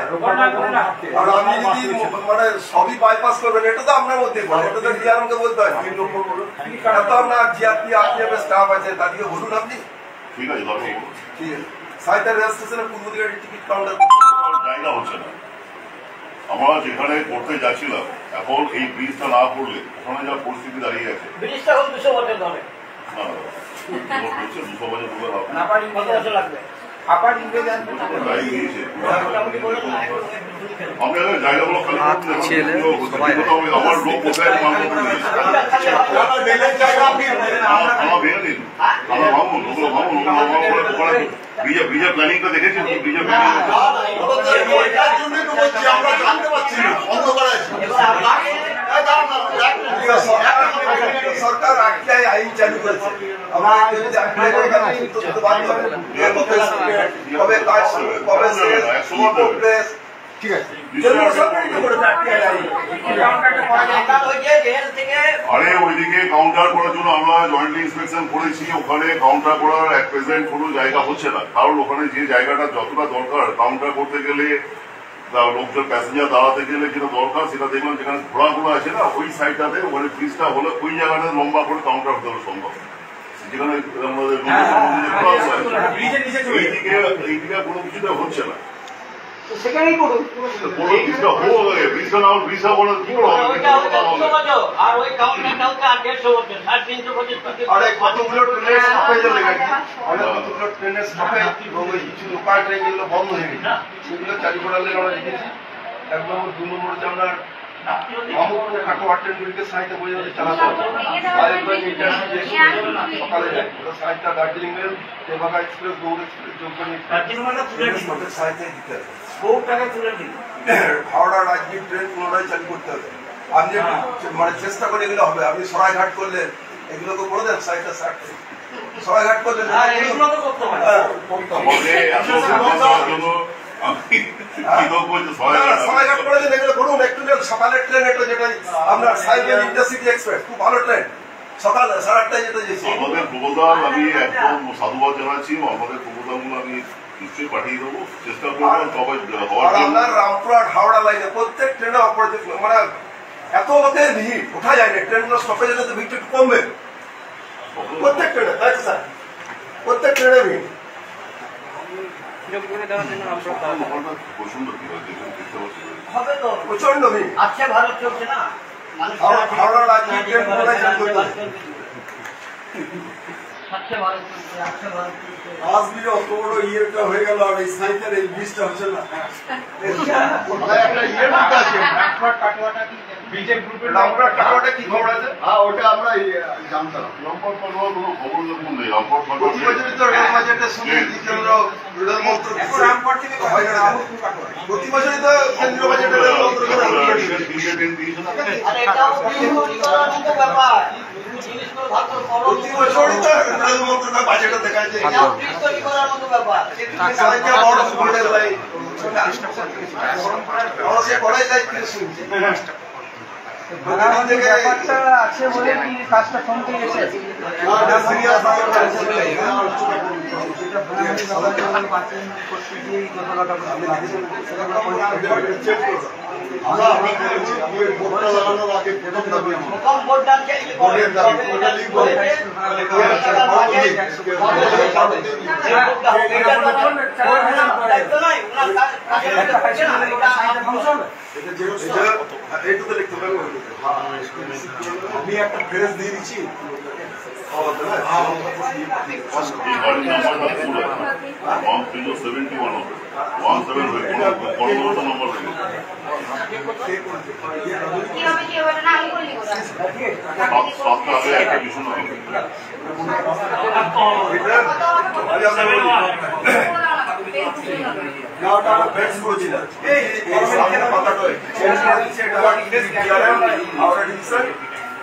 আর আপনি যদি মানে সবই বাইপাস করবেন, এটা তো আপনার মধ্যেই পড়ে, এটা তো ডিআরএমকে বলতে হয়। এটা তো আপনার জিআরপি আরপিএফের স্টাফ আছে, তাদেরকে বলুন আপনি। ঠিক আছে, ঠিক আছে, সাইকেল রেল স্টেশনের পূর্ব দিকে টিকিট কাউন্টার জায়গা হচ্ছে না। আমরা যেখানে করতে যাচ্ছিলাম, এখন এই ব্রিজটা না করলে ওখানে যা পরিস্থিতি দাঁড়িয়ে আছে, ব্রিজটা এখন 200 বছর ধরে। না 200 বছর ধরে হবে কত বছর লাগবে? জায়গাগুলো খালি আমার লোক কোথায় ভাবুন ওগুলো ভাবুন ব্রিজের প্ল্যানিংটা দেখেছি। ব্রিজের আমরা জানতে পারছি না, অন্ধকার আছে। সরকার আইন চালু করেছে, কবে কাজ শুরু, কবে শেষ, ঠিক আছে। আরে ওইদিকে কাউন্টার করার জন্য আমরা জয়েন্টলি ইন্সপেকশন করেছি, ওখানে কাউন্টার করার এক প্রেজেন্ট কোনো জায়গা হচ্ছে না, কারণ ওখানে যে জায়গাটা যতটা দরকার কাউন্টার করতে গেলে, লোকজন প্যাসেঞ্জার দাঁড়াতে গেলে যেটা দরকার সেটা দেখলাম যেখানে ঘোড়াগুলো আছে না ওই সাইডটাতে, ওখানে ব্রিজটা হলে ওই জায়গাটা লম্বা করে কাউন্টার হতে হলে সম্ভব। যেখানে আমাদের এইদিকে কোনো কিছুটা হচ্ছে না, সেখানেই করুন। আর ওই কাউন্টারটা হচ্ছে 150 বছর, 350 বছর। আরে কতগুলো ট্রেনের স্টপেজ লেগেছে, কতগুলো ট্রেনের স্টপেজ কিছু লোকাল ট্রেন যেগুলো বন্ধ হয়ে গেছে সেগুলো চালু করার লেগে আমরা দেখেছি। 1 নম্বর 2 নম্বর হচ্ছে আমরা মাহমুদপুর খাটোয়া ট্রেনগুলিকে সাইডে বয়ে চালাতে হবে। সকালে যায় সাইডটা Darjeeling rail, Tebhaga express, Gour express, Jogbani সাইডে দিতে হবে। হাওড়া রাজগীর ট্রেন পুনরায় চালু করতে হবে। আপনি মানে চেষ্টা করে এগুলো হবে। আপনি সরাইঘাট করলেন, এগুলোকে করে দেন সাইডটা সাইডে সরাইঘাট করলেন, সরাইঘাট করে দেন, এগুলো করুন। একটু সকালের ট্রেন এটা যেটা আপনার সাইকেল ইন্টারসিটি এক্সপ্রেস খুব ভালো ট্রেন, সকালে 8:30 যেতে যেছি। আমাদের প্রপোজাল আমি একদম সাধুবাদ জানাচ্ছি, আমাদের প্রপোজালগুলো আমি নিশ্চয়ই পাঠিয়ে দেবো, চেষ্টা করবো সবাই হওয়ার জন্য। আপনার রামপুরহাট হাওড়া লাইনে প্রত্যেক ট্রেনে অপরাধ মানে এত লোকের ভিড় ওঠা যায় না, ট্রেনগুলো স্টপেজ হলে তো ভিড়টা একটু কমবে। প্রত্যেক ট্রেনে প্রত্যেক ট্রেনে ভিড় হবে তো প্রচন্ড ভিড়। আজকে ভারত চলছে না, হাওড়া রাজ্যের ট্রেন পুনরায় চালু করতে হবে। আজমির অত বড় ইয়েটা হয়ে গেল, আর এই সাইকেল এই ব্রিজটা হচ্ছে না। কাটোয়াটা কি খবর আছে? ওটা আমরা জানতাম। লম্বা পাটোয়ার কোনো খবর দেখুন নেই। লম্বা প্রতি বছরই তো রেল বাজেটের সঙ্গে রেলমন্ত্র প্রতি বছরই তো কেন্দ্রীয় বাজেটের রেলমন্ত্র ব্যাপার। প্রতি বছরই তো রেলমন্ত্রটা বাজেটে দেখায় যে করাই যায় কি শুনছি। ব্যাপারটা আছে বলে কি কাজটা কমতে গেছে। আমি একটা ফ্রেস দিয়ে দিচ্ছি।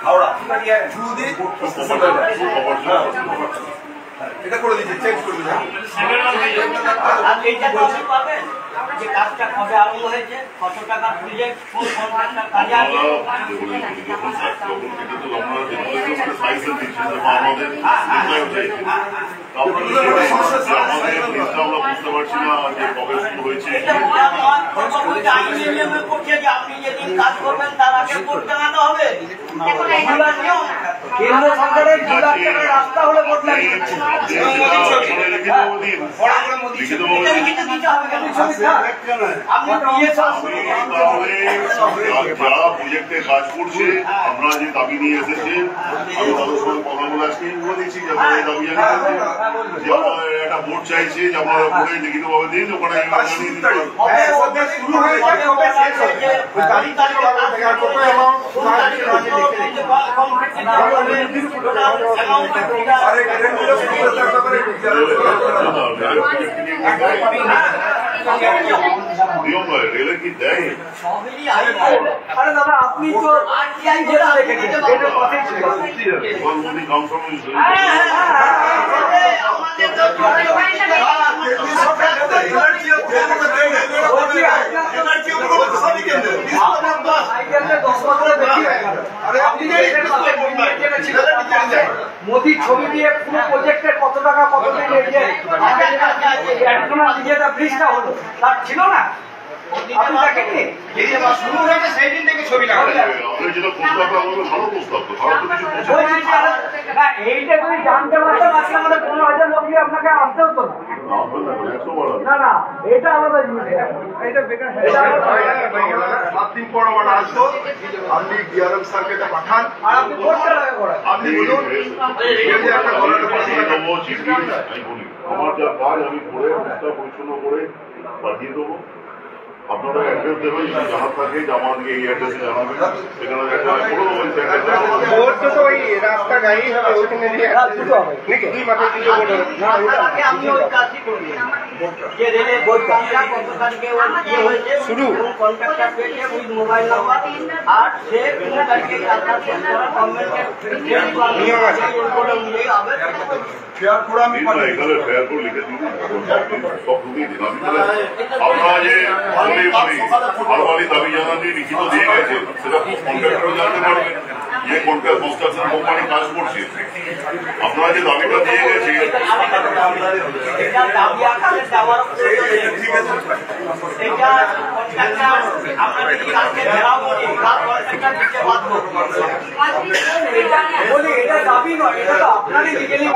হাওড়া এটা করে দিচ্ছি, চেঞ্জ করে দিচ্ছি। আর এইটা তো আপনি পাবেন যে কাজটা কবে আরম্ভ হয়েছে, কত টাকা প্রজেক্ট, কোন কন্ট্রাক্টর কাজে আছে। আপনি যেদিন কাজ করবেন তার আগে ভোট জানাতে হবে। কেন্দ্র সরকারের 2 লাখ টাকার রাস্তা হলে ভোট লাগিয়ে দিচ্ছে। যারা প্রজেক্টে কাজ করছে, আমরা যে দাবি নিয়ে এসেছি, আমি তাদের সঙ্গে কথা বলে আজকে বলে দিচ্ছি যে আমরা এই দাবি একটা ভোট চাইছি, যে আমরা ভোটে লিখিত ভাবে দিন, ওখানে রেলে কি দেয়? আরে দাদা আপনি তো মোদির ছবি দিয়ে পুরো প্রজেক্টের কত টাকা কত দিন নিজেটা ব্রিজটা হলো তার ছিল না, আপনি দেখেননি? শুরু হয়েছে সেই দিন থেকে ছবি লাগা এইটা যদি জানতে পারতাম আজকে আমাদের 15,000 লোক দিয়ে আপনাকে আসতে হতো না। না এটা আলাদা জিনিস, এটা বেকার। 7 দিন পর আবার আসবো, আপনি ডিআরএম স্যারকে এটা পাঠান, আর আপনি ভোটটা লাগা করেন। আপনি বলুন আমার যা কাজ আমি করে পরিচ্ছন্ন করে পাঠিয়ে দেবো। আপনারা অ্যাড্রেস দেবেন, জানা থাকে যে আমাদেরকে এই অ্যাড্রেসে জানাবেন, সেখানে রাস্তা গাড়ি হবে ওইখানে শুরু কন্ট্রাক্টর পেয়েছে উইথ মোবাইল নাম্বার, আর সে ফেয়ার করে আমি এখানে ফেয়ার করে লিখে দিন, সব ঢুকিয়ে দিন। আপনারা যে ভালোভাবে দাবি জানাতে লিখিত দিয়ে গেছে, সেটা কন্ট্রাক্টরও জানতে পারবেন যে কনস্ট্রাকশন কোম্পানি কাজ করছে। আপনারা যে দাবিটা দিয়ে গেছে বলি এটা দাবি নয়, এটা তো আপনারই লিগেলি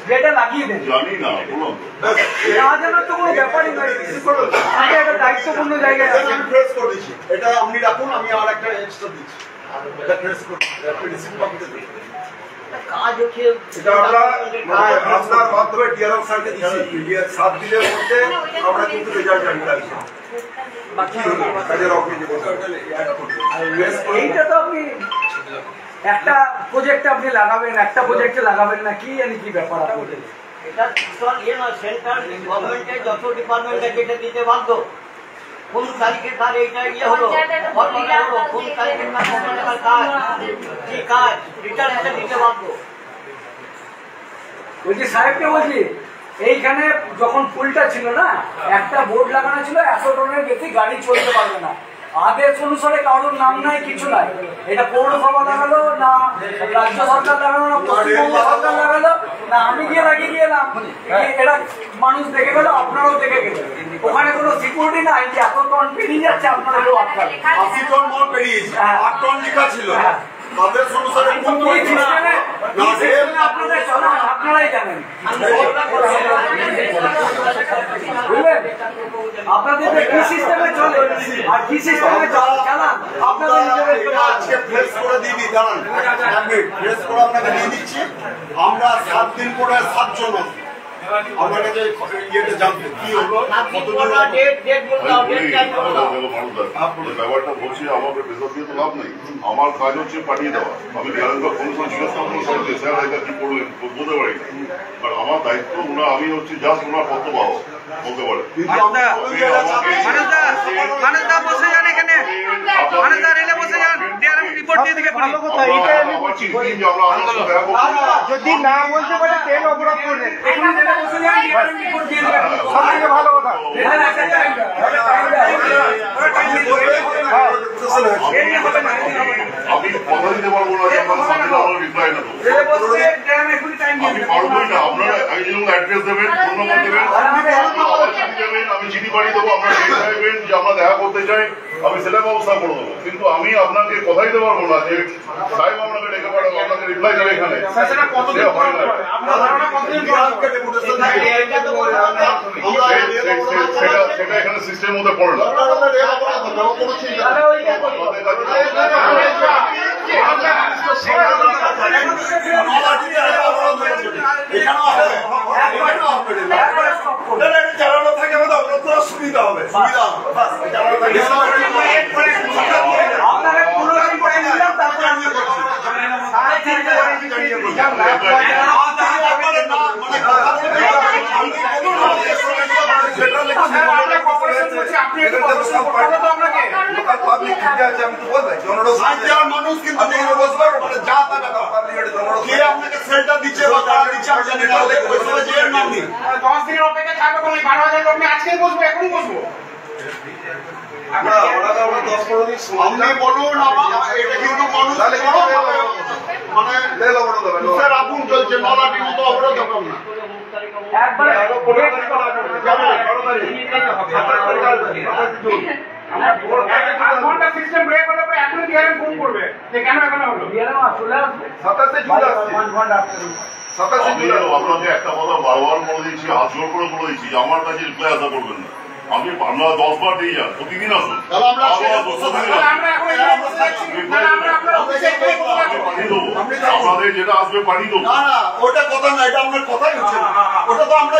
যেটা লাগিয়ে দেন। জানি না, বলুন না জানার তো কোনো ব্যাপারই নয়, এটা দায়িত্বপূর্ণ জায়গায় আছে। প্রেস করে দিচ্ছি, এটা আপনি রাখুন, আমি আর একটা এক্সট্রা দিচ্ছি, এটা প্রেস করে রিসিভ করতে দিন। কাজ হচ্ছে এটা আমরা আপনার মাধ্যমে ডিআরএম স্যারকে দিচ্ছি, 7 দিনের মধ্যে আমরা কিন্তু রেজাল্ট জানি লাগছে। এইটা তো আপনি একটা প্রজেক্টে আপনি লাগাবেন, একটা প্রজেক্টে লাগাবেন না, কি জানি কি ব্যাপার আপনাদের। এটা সেন্ট্রাল গভর্নমেন্টের যত ডিপার্টমেন্টে যেটা দিতে বাধ্য, কোন তারিখে তার এইটা হলো, কোন তারিখে তার কত টাকার কাজ, কি কাজ, রিটার্ন এটা দিতে বাধ্য। বলছি সাহেবকে বলছি, এইখানে যখন পুলটা ছিল না, একটা বোর্ড লাগানো ছিল 100 টনের বেশি গাড়ি চলতে পারবে না। আদেশ অনুসারে কারোর নাম নাই, কিছু নাই। এটা পৌরসভা লাগালো না, রাজ্য সরকার লাগালো না, পশ্চিমবঙ্গ সরকার লাগালো না, আমি গিয়ে লাগিয়ে গেলাম। এটা মানুষ দেখে গেল, আপনারাও দেখে গেলেন। ওখানে কোনো সিকিউরিটি নাই যে এত টন পেরিয়ে যাচ্ছে আপনারা কেউ আটকাবে। 80 টন মাল পেরিয়েছে, 8 টন লেখা ছিল। আদেশ অনুসারে আপনাদের চলা আপনারাই জানেন, বুঝলেন? আপনাদের কি সিস্টেমে চলে আর কি সিস্টেমে চালান আপনাদের আজকে প্রেস করে দিবি, দাঁড়ান প্রেস করে আপনাকে দিয়ে দিচ্ছি। আমরা 7 দিন পরে 7 জন আমার কাছে ইয়েতে জানতে কি হলো, ব্যাপারটা বলছি, আমাকে প্রেসার দিয়ে তো লাভ নেই। আমার কাজ হচ্ছে পাঠিয়ে দেওয়া। আমি ডিআরএমকে ফোন করে জিজ্ঞেস করবো স্যার এটা কি করলেন, বলতে পারি না। কারণ আমার দায়িত্ব আমি হচ্ছে জাস্ট ওনার পত্র পাবো বলতে পারে। মানুষ দা বসে যান এখানে। মানে তার রেলে বসে যান ডিআরএম রিপোর্ট দিয়ে দিকে ভালো কথা এটাই আমি বলছি যদি না বলতে পারে ট্রেন অবরোধ করবেন এখানে রেলে বসে যান ডিআরএম রিপোর্ট দিয়ে দিবেন সবথেকে ভালো কথা আমি কথা দিতে পারবো না যে আপনার সামনে আমার রিপ্লাই না আমি পারবোই না। আপনারা অ্যাড্রেস দেবেন, ফোন নম্বর দেবেন, আমি চিঠি পাঠিয়ে দেবো, আপনারা ডেট চাইবেন যে আমরা দেখা করতে চাই, আমি সেটা ব্যবস্থা করে দেবো। কিন্তু আমি আপনাকে কথা দিতে পারবো না যে সাহেব আপনাকে ডেকে পাঠাবো, আপনাকে রিপ্লাই দেবে এখানে সেটা এখানে সিস্টেমের মধ্যে পড়ে না। জানানো থাকে আমাদের সুবিধা হবে মানুষ কিন্তু আপনাকে সেন্টার দিচ্ছে বা তারা দিচ্ছে আমি জানি না 10 দিনের অপেক্ষা থাকবে কোনো 12,000 লোক নিয়ে আজকেই বসবো এখনই বসবো আপনি বলুন এটা কিন্তু মানুষ মানে আগুন চলছে নলাটির মতো অবরোধ হবে না একবারে ঘন্টা সিস্টেম ব্রেক হলে পরে এখনই ডিআরএম ফোন করবে যে কেন এখন হলো ডিআরএম আসলে 27 জুন আসছে 5 ঘন্টা আসছে আপনাকে একটা কথা বারবার বলে দিচ্ছি, হাত জোর করে বলে দিচ্ছি যে আমার কাছে রিপ্লাই আশা করবেন না। আমি আপনারা 10 বার দিয়ে যান, প্রতিদিন আসুন, আপনাদের যেটা আসবে পাঠিয়ে দেবো। না না ওটা কথা না, এটা আপনার কথাই হচ্ছে না, ওটা তো আমরা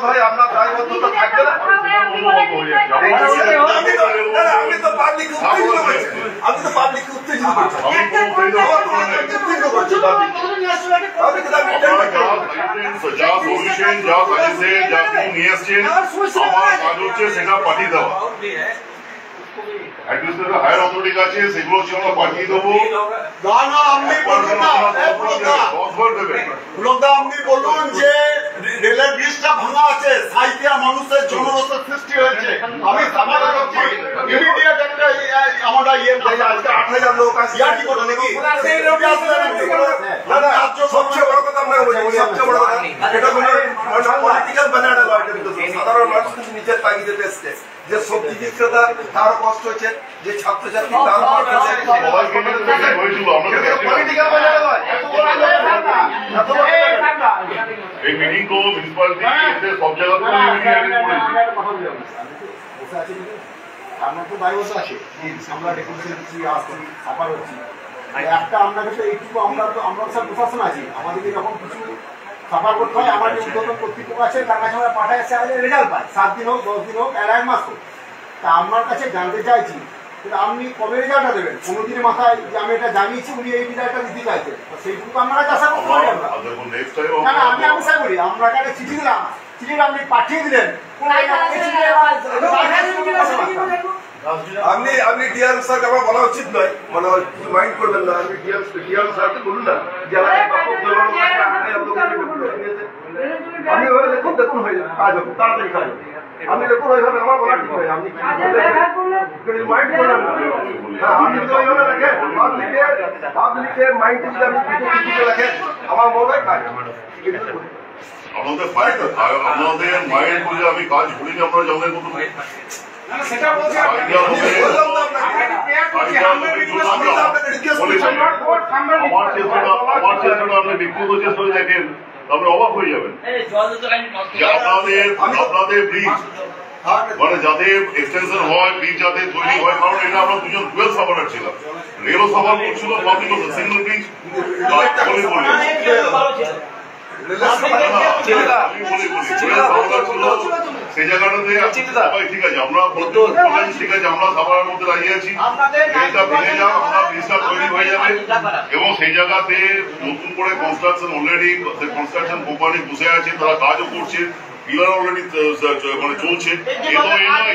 ভাই আপনার দায়বদ্ধতা থাকবে না। আমি তো পাবলিক উত্তেজিত যা সলিউশন যা সাজেশন যা নিয়ে আসছেন আমার কাজ হচ্ছে সেটা পাঠিয়ে দেওয়া। হায়ার অথরিটি আছে সেগুলো হচ্ছে আমরা পাঠিয়ে দেবো। আপনি বলুন যে রেলের ব্রিজটা ভাঙা আছে, সাইকেল মানুষের জনরোষের সৃষ্টি হয়েছে, আমি ইমিডিয়েট একটা আমরা আজকে 8,000 লোক আছে কি করে নাকি সবচেয়ে বড় কথা আপনাকে বলছি, সবচেয়ে বড় কথা এটা কোনো পলিটিক্যাল ব্যানারে নয়, সাধারণ মানুষ কিন্তু নিচের তাগিদেতে এসছে যে সবজি বিক্রেতা তার কষ্ট হচ্ছে, যে ছাত্রছাত্রী তার পলিটিক্যাল ব্যানারে নয়। এই মিটিং তো মিউনিসিপালিটি সব জায়গা থেকে আমার তো দায়বদ্ধ আছে, আমরা ডেপুটেশন দিচ্ছি, আসছি, সাফার হচ্ছি, একটা আপনাকে তো এইটুকু আমরা সব প্রশাসন আছি, আমাদেরকে যখন কিছু সাফার করতে হয় আমার যে উদ্বোধন কর্তৃপক্ষ আছে তার কাছে আমরা পাঠায় এসে রেজাল্ট পাই, 7 দিন হোক 10 দিন হোক 1 মাস হোক। তা আপনার কাছে জানতে চাইছি আপনি কবে রেজাল্টটা দেবেন? 15 দিনের মাথায় যে আমি এটা জানিয়েছি উনি এই রেজাল্টটা দিতে চাইছেন, সেইটুকু আপনারা আশা করতে পারি আমরা। না না আমি আশা করি আমরা একটা চিঠি দিলাম, চিঠিটা আপনি পাঠিয়ে দিলেন, আপনি ডিআরএম স্যারকে আমার বলা উচিত নয়, মানে মাইন্ড করবেন না, আমি ডিআরএম স্যারকে বলুন না যে আমি দেখুন হয়ে যাবে, কাজ হবে, তাড়াতাড়ি কাজ হবে, আমি দেখুন ওইভাবে আমার বলা ঠিক নয়, আপনি মাইন্ড করবেন না। হ্যাঁ আপনি যদি ওইভাবে রাখেন পাবলিকের মাইন্ডে যদি আপনি চিঠিতে রাখেন আমার মনে হয় কাজ আপনাদের মায়ের বলে আমি কাজ করিনি, আপনারা জানেন কত সেটা বলছি আমার চেষ্টাটা আপনি ব্যক্তিগত চেষ্টা দেখেন, আপনি অবাক হয়ে যাবেন। আপনাদের ব্রিজ মানে যাতে এক্সটেনশন হয়, ব্রিজ যাতে তৈরি হয়, কারণ এটা আমরা দুজন ডুয়েল সাফারার ছিলাম, রেলও সাফার করছিল, পাবলিক সিঙ্গল ব্রিজ ছিল সেই জায়গাটাতে সবাই ঠিক আছে, আমরা ঠিক আছে, আমরা সবার মধ্যে দাঁড়িয়ে আছি, এটা ভেঙে যাও, আমরা ব্রিজটা তৈরি হয়ে যাবে এবং সেই জায়গাতে নতুন করে কনস্ট্রাকশন অলরেডি কনস্ট্রাকশন কোম্পানি বসে আছে, তারা কাজও করছে, পিলার অলরেডি মানে চলছে। এ তো এই নয়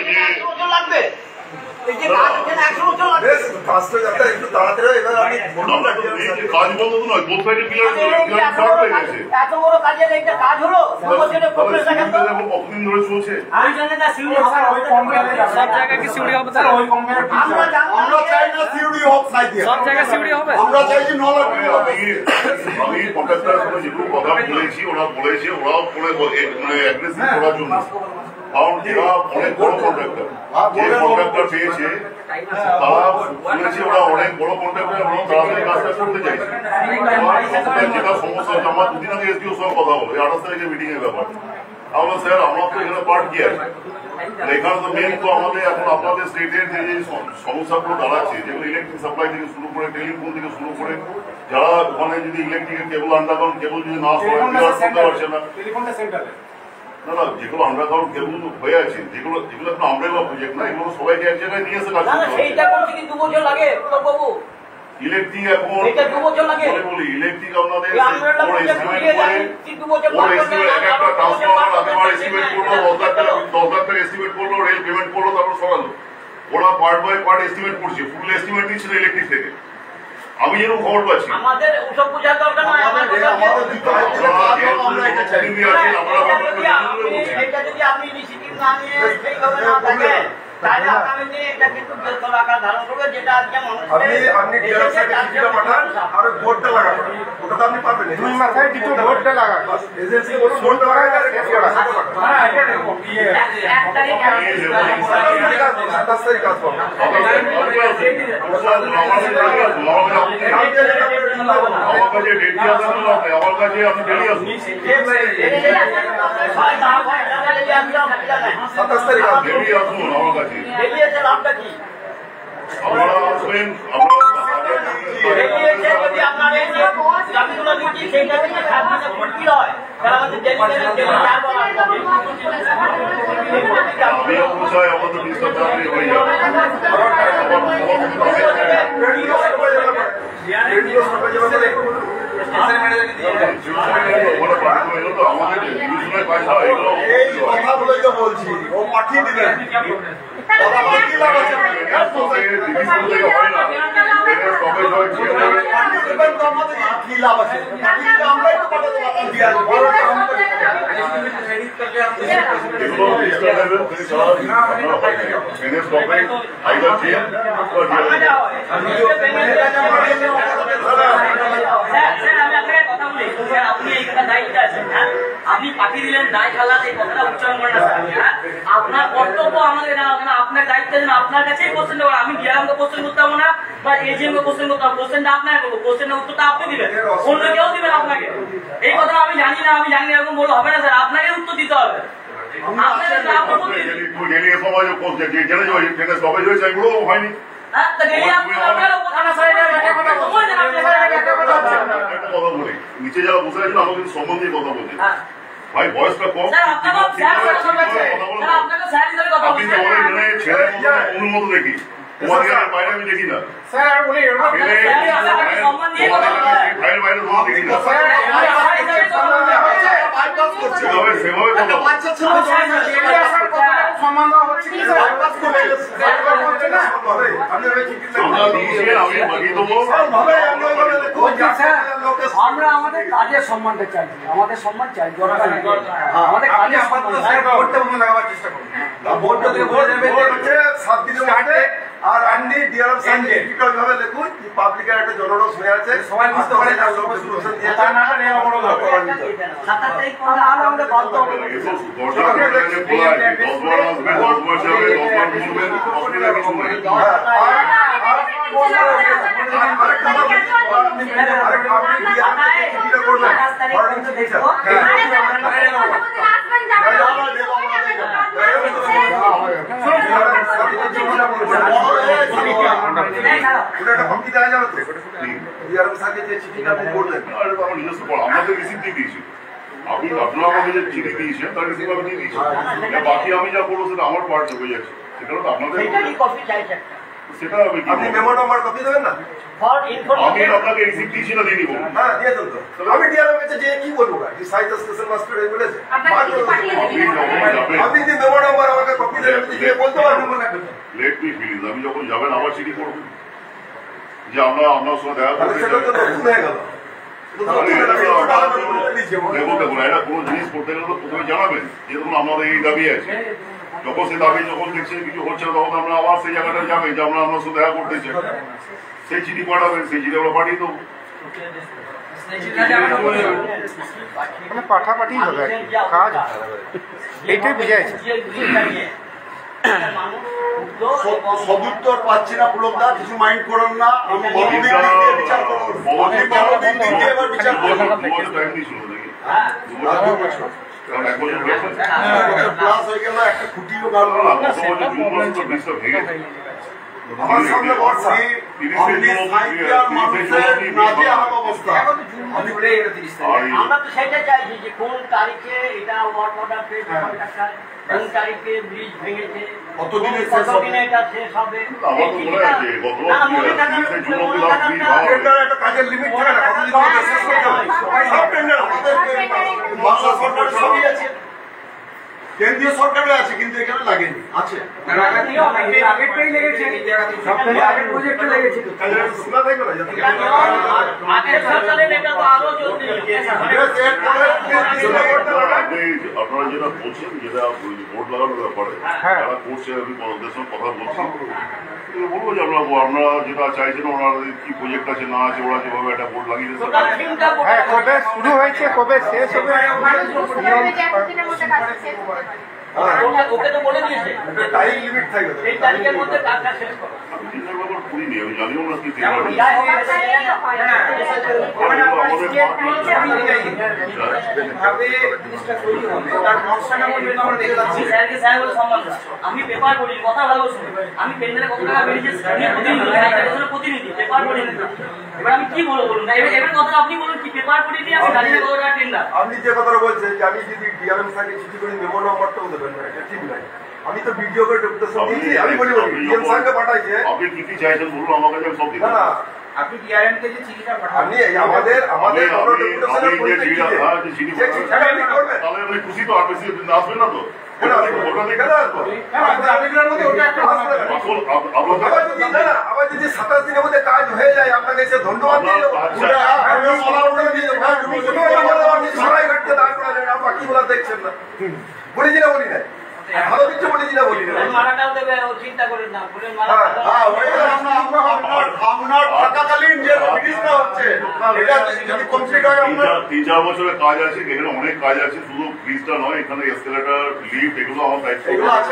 যে কাজ বন্ধ তো নয়, বোথ সাইডে পিলার হয়ে গেছে, এত বড় কাজের একটা কাজ হলো কতদিন ধরে চলছে। সব জায়গায় কি সিউড়ি হবে? আমরা চাই না সিউড়ি হোক, সব জায়গায় সিউড়ি হবে। আমরা চাইছি আমি কন্ট্রাক্টরের সাথে যেগুলো কথা বলেছি, ওরা বলেছে ওরাও মানে অ্যাগ্রেসিভ করার জন্য, কারণ এরা অনেক বড় কন্ট্রাক্টর, যে কন্ট্রাক্টর পেয়েছে তারা বলেছে ওরা অনেক বড় কন্ট্রাক্টর এবং তাড়াতাড়ি কাজটা করতে চাইছে। যেটা সমস্যা হচ্ছে, আমার দুদিন আগে এসডিও সঙ্গে কথা বলো, 28 তারিখে মিটিং এর ব্যাপার। আমরা স্যার আমরা তো এখানে পার্ট কি আছে, এখানে তো মেন তো আমাদের এখন আপনাদের স্টেটের যে সমস্যাগুলো দাঁড়াচ্ছে, যেগুলো ইলেকট্রিক সাপ্লাই থেকে শুরু করে, টেলিফোন থেকে শুরু করে, যারা ওখানে যদি ইলেকট্রিকের কেবল আন্ডারগ্রাউন্ড কেবল যদি না হয় করতে পারছে না, না না যেগুলো আন্ডারগ্রাউন্ড কেবল হয়ে আছে, যেগুলো এখন আমরেলা প্রজেক্ট না, এগুলো সবাইকে এক জায়গায় নিয়ে এসে কাজ করতে হবে। ইলেকট্রিক এখন বলি ইলেকট্রিক আপনাদের একটা ট্রান্সফরমার আগেবার এস্টিমেট করলো 10 লাখ টাকা এস্টিমেট করলো, রেল পেমেন্ট করলো, তারপর সরালো। ওরা পার্ট বাই পার্ট এস্টিমেট করছে, ফুল এস্টিমেট দিচ্ছে না ইলেকট্রিক থেকে। আমি যেরকম খবর পাচ্ছি আমাদের ওসব বোঝার দরকার নয়, এটা যদি আপনি ইনিশিয়েটিভ না নিয়ে সেইভাবে না থাকেন তাহলে আগামীতে এটা কিন্তু বৃহত্তর আকার ধারণ করবে, যেটা আজকে আপনি চিঠিটা পাঠান আর বোর্ডটা লাগান, ওটা তো আপনি পারবেন 2 মাসের কিছু বোর্ডটা লাগান, এজেন্সি বলুন বোর্ডটা লাগান আর কেস করা। হ্যাঁ এটা এক তারিখ 27 তারিখ কাজ করব। আমার কাছে ডেট দিয়ে আসুন, আমার কাছে আপনি ডেলি আসুন, 27 তারিখ ডেলি আসুন আমার কাছে। বেরিয়েছে লাভটা কি? আপনারা আসবেন, বেরিয়েছে যদি আপনার এই যে জমিগুলো দিচ্ছি সেইটা থেকে 7 দিনে ভর্তি হয়, তাহলে আমাদের আমিও বোঝাই আমাদের ডিস্টার্ব চাকরি হয়ে যাবে। এই কথাগুলোই তো বলছি, ও পাঠিয়ে দিলেন কি লাভ আছে, আমরাই তো পাঠাতে আপনি পাঠিয়ে দিলেন নাই খালাস, এই কথাটা উচ্চারণ করেন না। আপনার কর্তব্য আমাদের আপনার দায়িত্ব আপনার কাছেই কোশ্চেন দেবো। আমি ডিআরএমকে কোশ্চেন করতে পারবো না বা এজিএমকে কোশ্চেন করতে পারবো, কোশ্চেনটা আপনাকে করবো, কোশ্চেনের উত্তরটা আপনি দিবেন, অন্য কেউ দিবেন আপনাকে। এই কথা আমি জানি না, আমি জানি না এরকম বলে হবে না স্যার, আপনাকে উত্তর দিতে হবে। হয়নি নিচে যারা বসে আছেন আমাকে সম্মান দিয়ে কথা বলছে, ভাই বয়সটা কম, আপনি ছেলের অনুমত দেখি, তোমাদের বাইরে আমি দেখি না, ভাইয়ের বাইরে তোমার দেখি না, সেভাবে সম্মান দেওয়া হচ্ছে কি স্যার? আমরা আমাদের কাজের সম্মানটা চাইছি, আমাদের সম্মান চাই, দরকার নেই আমাদের কাজের সম্মান লাগাবার চেষ্টা করুন। বোর্ডটা থেকে বলে দেবেন যে হচ্ছে 7 দিনের মধ্যে আর আন্ডি ডিআরএম সাইনভাবে লিখুন যে পাবলিকের একটা জনরস হয়ে আছে, সবাই বুঝতে পারে যে লোক সলিউশন দিয়েছে, তার নামে নেওয়া বড় দরকার। 27 তারিখ পরে আর আমাদের বাধ্য হবে। আমাদের রিসিভ দিয়ে দিয়েছি, আপনারা আমাকে যে চিঠি দিয়েছেন তার রিসিভ আমি দিয়ে দিয়েছি, বাকি আমি যা করবো সেটা আমার পার্ট হয়ে যাচ্ছে, সেটা তো আপনাদের সেটা আমি আপনি মেমো নাম্বার কপি দেবেন না? আমি আপনাকে রিসিভ দিয়েছি না দিয়ে দিব। হ্যাঁ দিয়ে দেন তো। আমি ডিআরএম কাছে যে কি বলবো কি সাইজ স্টেশন মাস্টার এই বলেছে আপনি যে মেমো নাম্বার আমাকে কপি দেবেন যে বলতে পারবেন না। লেট মি প্লিজ, আমি যখন যাবেন আবার চিঠি করবো যে আমরা আপনার সঙ্গে দেখা করতে সেটা তো নতুন হয়ে গেল। দেখুন এটা কোনো জিনিস করতে গেলে তো প্রথমে জানাবেন যে ধরুন আমাদের এই দাবি আছে, যখন সে দাবি যখন দেখছেন কিছু হচ্ছে না তখন আমরা আবার সেই জায়গাটা যাবেন যে আমরা আপনার সঙ্গে দেখা করতে চাই, সেই চিঠি পাঠাবেন, সেই চিঠি আমরা পাঠিয়ে দেবো। মানে পাঠাপাঠি হবে কাজ এইটাই বুঝাইছে। সদুত্তর পাচ্ছি না পুলকদা, কিছু মাইন্ড করেন না, আমি মানবিক দিক দিয়ে বিচার করবো, আপনি মানবিক দিক দিয়ে এবার বিচার করবো। প্লাস হয়ে গেল একটা খুঁটিও গাল আমার সামনে বর্ষা মানুষের নাজেহাল অবস্থা। আমরা তো সেটা চাইছি যে কোন তারিখে এটা অর্ডার পেয়েছে, কোন তারিখে ব্রিজ ভেঙেছে, কতদিনে এটা শেষ হবে। একটা কাজের লিমিট থাকে না, কতদিন মধ্যে শেষ করতে হবে। সব টেন্ডার আমাদের বাংলা সরকারের সবই আছে, কেন্দ্রীয় সরকারে আছে, কিন্তু এখানে লাগেনি, আছে আগেরটাই লেগেছে, আগের প্রজেক্টে লেগেছে। আপনারা যেটা বলছেন, যেটা বোর্ড লাগানোর ব্যাপারে যারা করছে আমি ওদের সঙ্গে কথা বলছি, বলবো যে আপনারা যেটা চাইছেন ওনার কি প্রজেক্ট আছে না আছে, ওরা যেভাবে একটা বোর্ড লাগিয়ে দিয়েছে। হ্যাঁ, কবে শুরু হয়েছে কবে শেষ হবে ওকে তো বলে দিয়েছে টাইম লিমিট থাকবে, এই তারিখের মধ্যে কাজটা শেষ করো। আমি চিন্তার ব্যাপার করিনি, আমি জানিও না কি আমি পেপার পড়ি, কথা ভালো শুনি, আমি পেন্ডেলে কত টাকা বেরিয়েছে প্রতিনিধি পেপার পড়ি। এবার আমি কি বলবো বলুন, এবার কথা আপনি বলুন কি পেপার পড়ি দিয়ে আমি জানি না কত টাকা টেন্ডার। আপনি যে কথাটা বলছেন যে আমি যদি ডিআরএম সাইকে চিঠি করি মেমো নাম্বারটাও দেবেন না, এটা ঠিক নাই। আমি তো ভিডিও করে ডেপুটেশন দিয়েছি, আমি বলি ডিএম সাইকে পাঠাইছে। আপনি কি কি চাইছেন বলুন আমাকে, আমি সব দিতে। না আপনি ডিআরএম কে যে চিঠিটা পাঠান, আপনি আমাদের ডেপুটেশনের পরিচয় কি আছে? যে চিঠিটা আপনি করবেন তাহলে আমি খুশি তো, আর বেশি দিন আসবে না তো। আবার যদি 27 দিনের মধ্যে কাজ হয়ে যায় আপনাকে সে ধন্যবাদ দিয়ে দেবো। সবাই ঘাটতে দাঁড় করা যায় না, বাকি বলা দেখছেন না। বলেছি না বলি না, ভালো দিচ্ছে বলেছি না বলি না। মারাটাও দেবে, চিন্তা করেন না, আপনার থাকাকালীন যে ব্রিজটা হচ্ছে এটা যদি কমপ্লিট হয়, 3-4 বছরের কাজ আছে, এখানে অনেক কাজ আছে, শুধু ব্রিজটা নয়, এখানে এসকেলেটর, লিফট, এগুলো আমার দায়িত্ব। এগুলো আছে,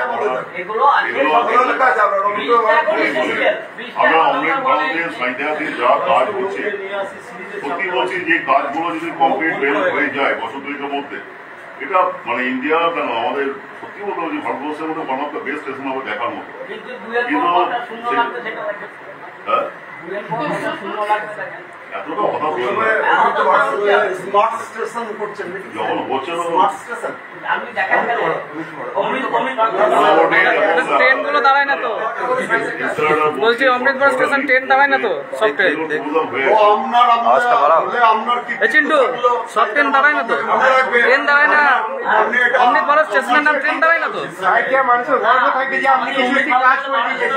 আমরা অনেক ভারতের সাইন্টিফিক যা কাজ হচ্ছে, সত্যি বলছি যে কাজগুলো যদি কমপ্লিট হয়ে যায় বছর দুয়েকের মধ্যে, এটা মানে ইন্ডিয়া কেন আমাদের সত্যি বলতে হবে যে ভারতবর্ষের মধ্যে one of the best station হবে দেখার মতো। হ্যাঁ এতটা হঠাৎ স্মার্ট স্টেশন করছেন যখন হচ্ছে না ট্রেন গুলো দাঁড়ায় না তো, বলছি অমৃতসর স্টেশন ট্রেন দাঁড়ায় না তো, সব ট্রেন চিন্টু সব ট্রেন দাঁড়ায় না তো, ট্রেন দাঁড়ায় না, অমৃতসর স্টেশনের নাম ট্রেন দাঁড়ায় না তো। মানুষের গর্ব থাকে যে আপনি কিছু একটি কাজ করে দিয়েছেন,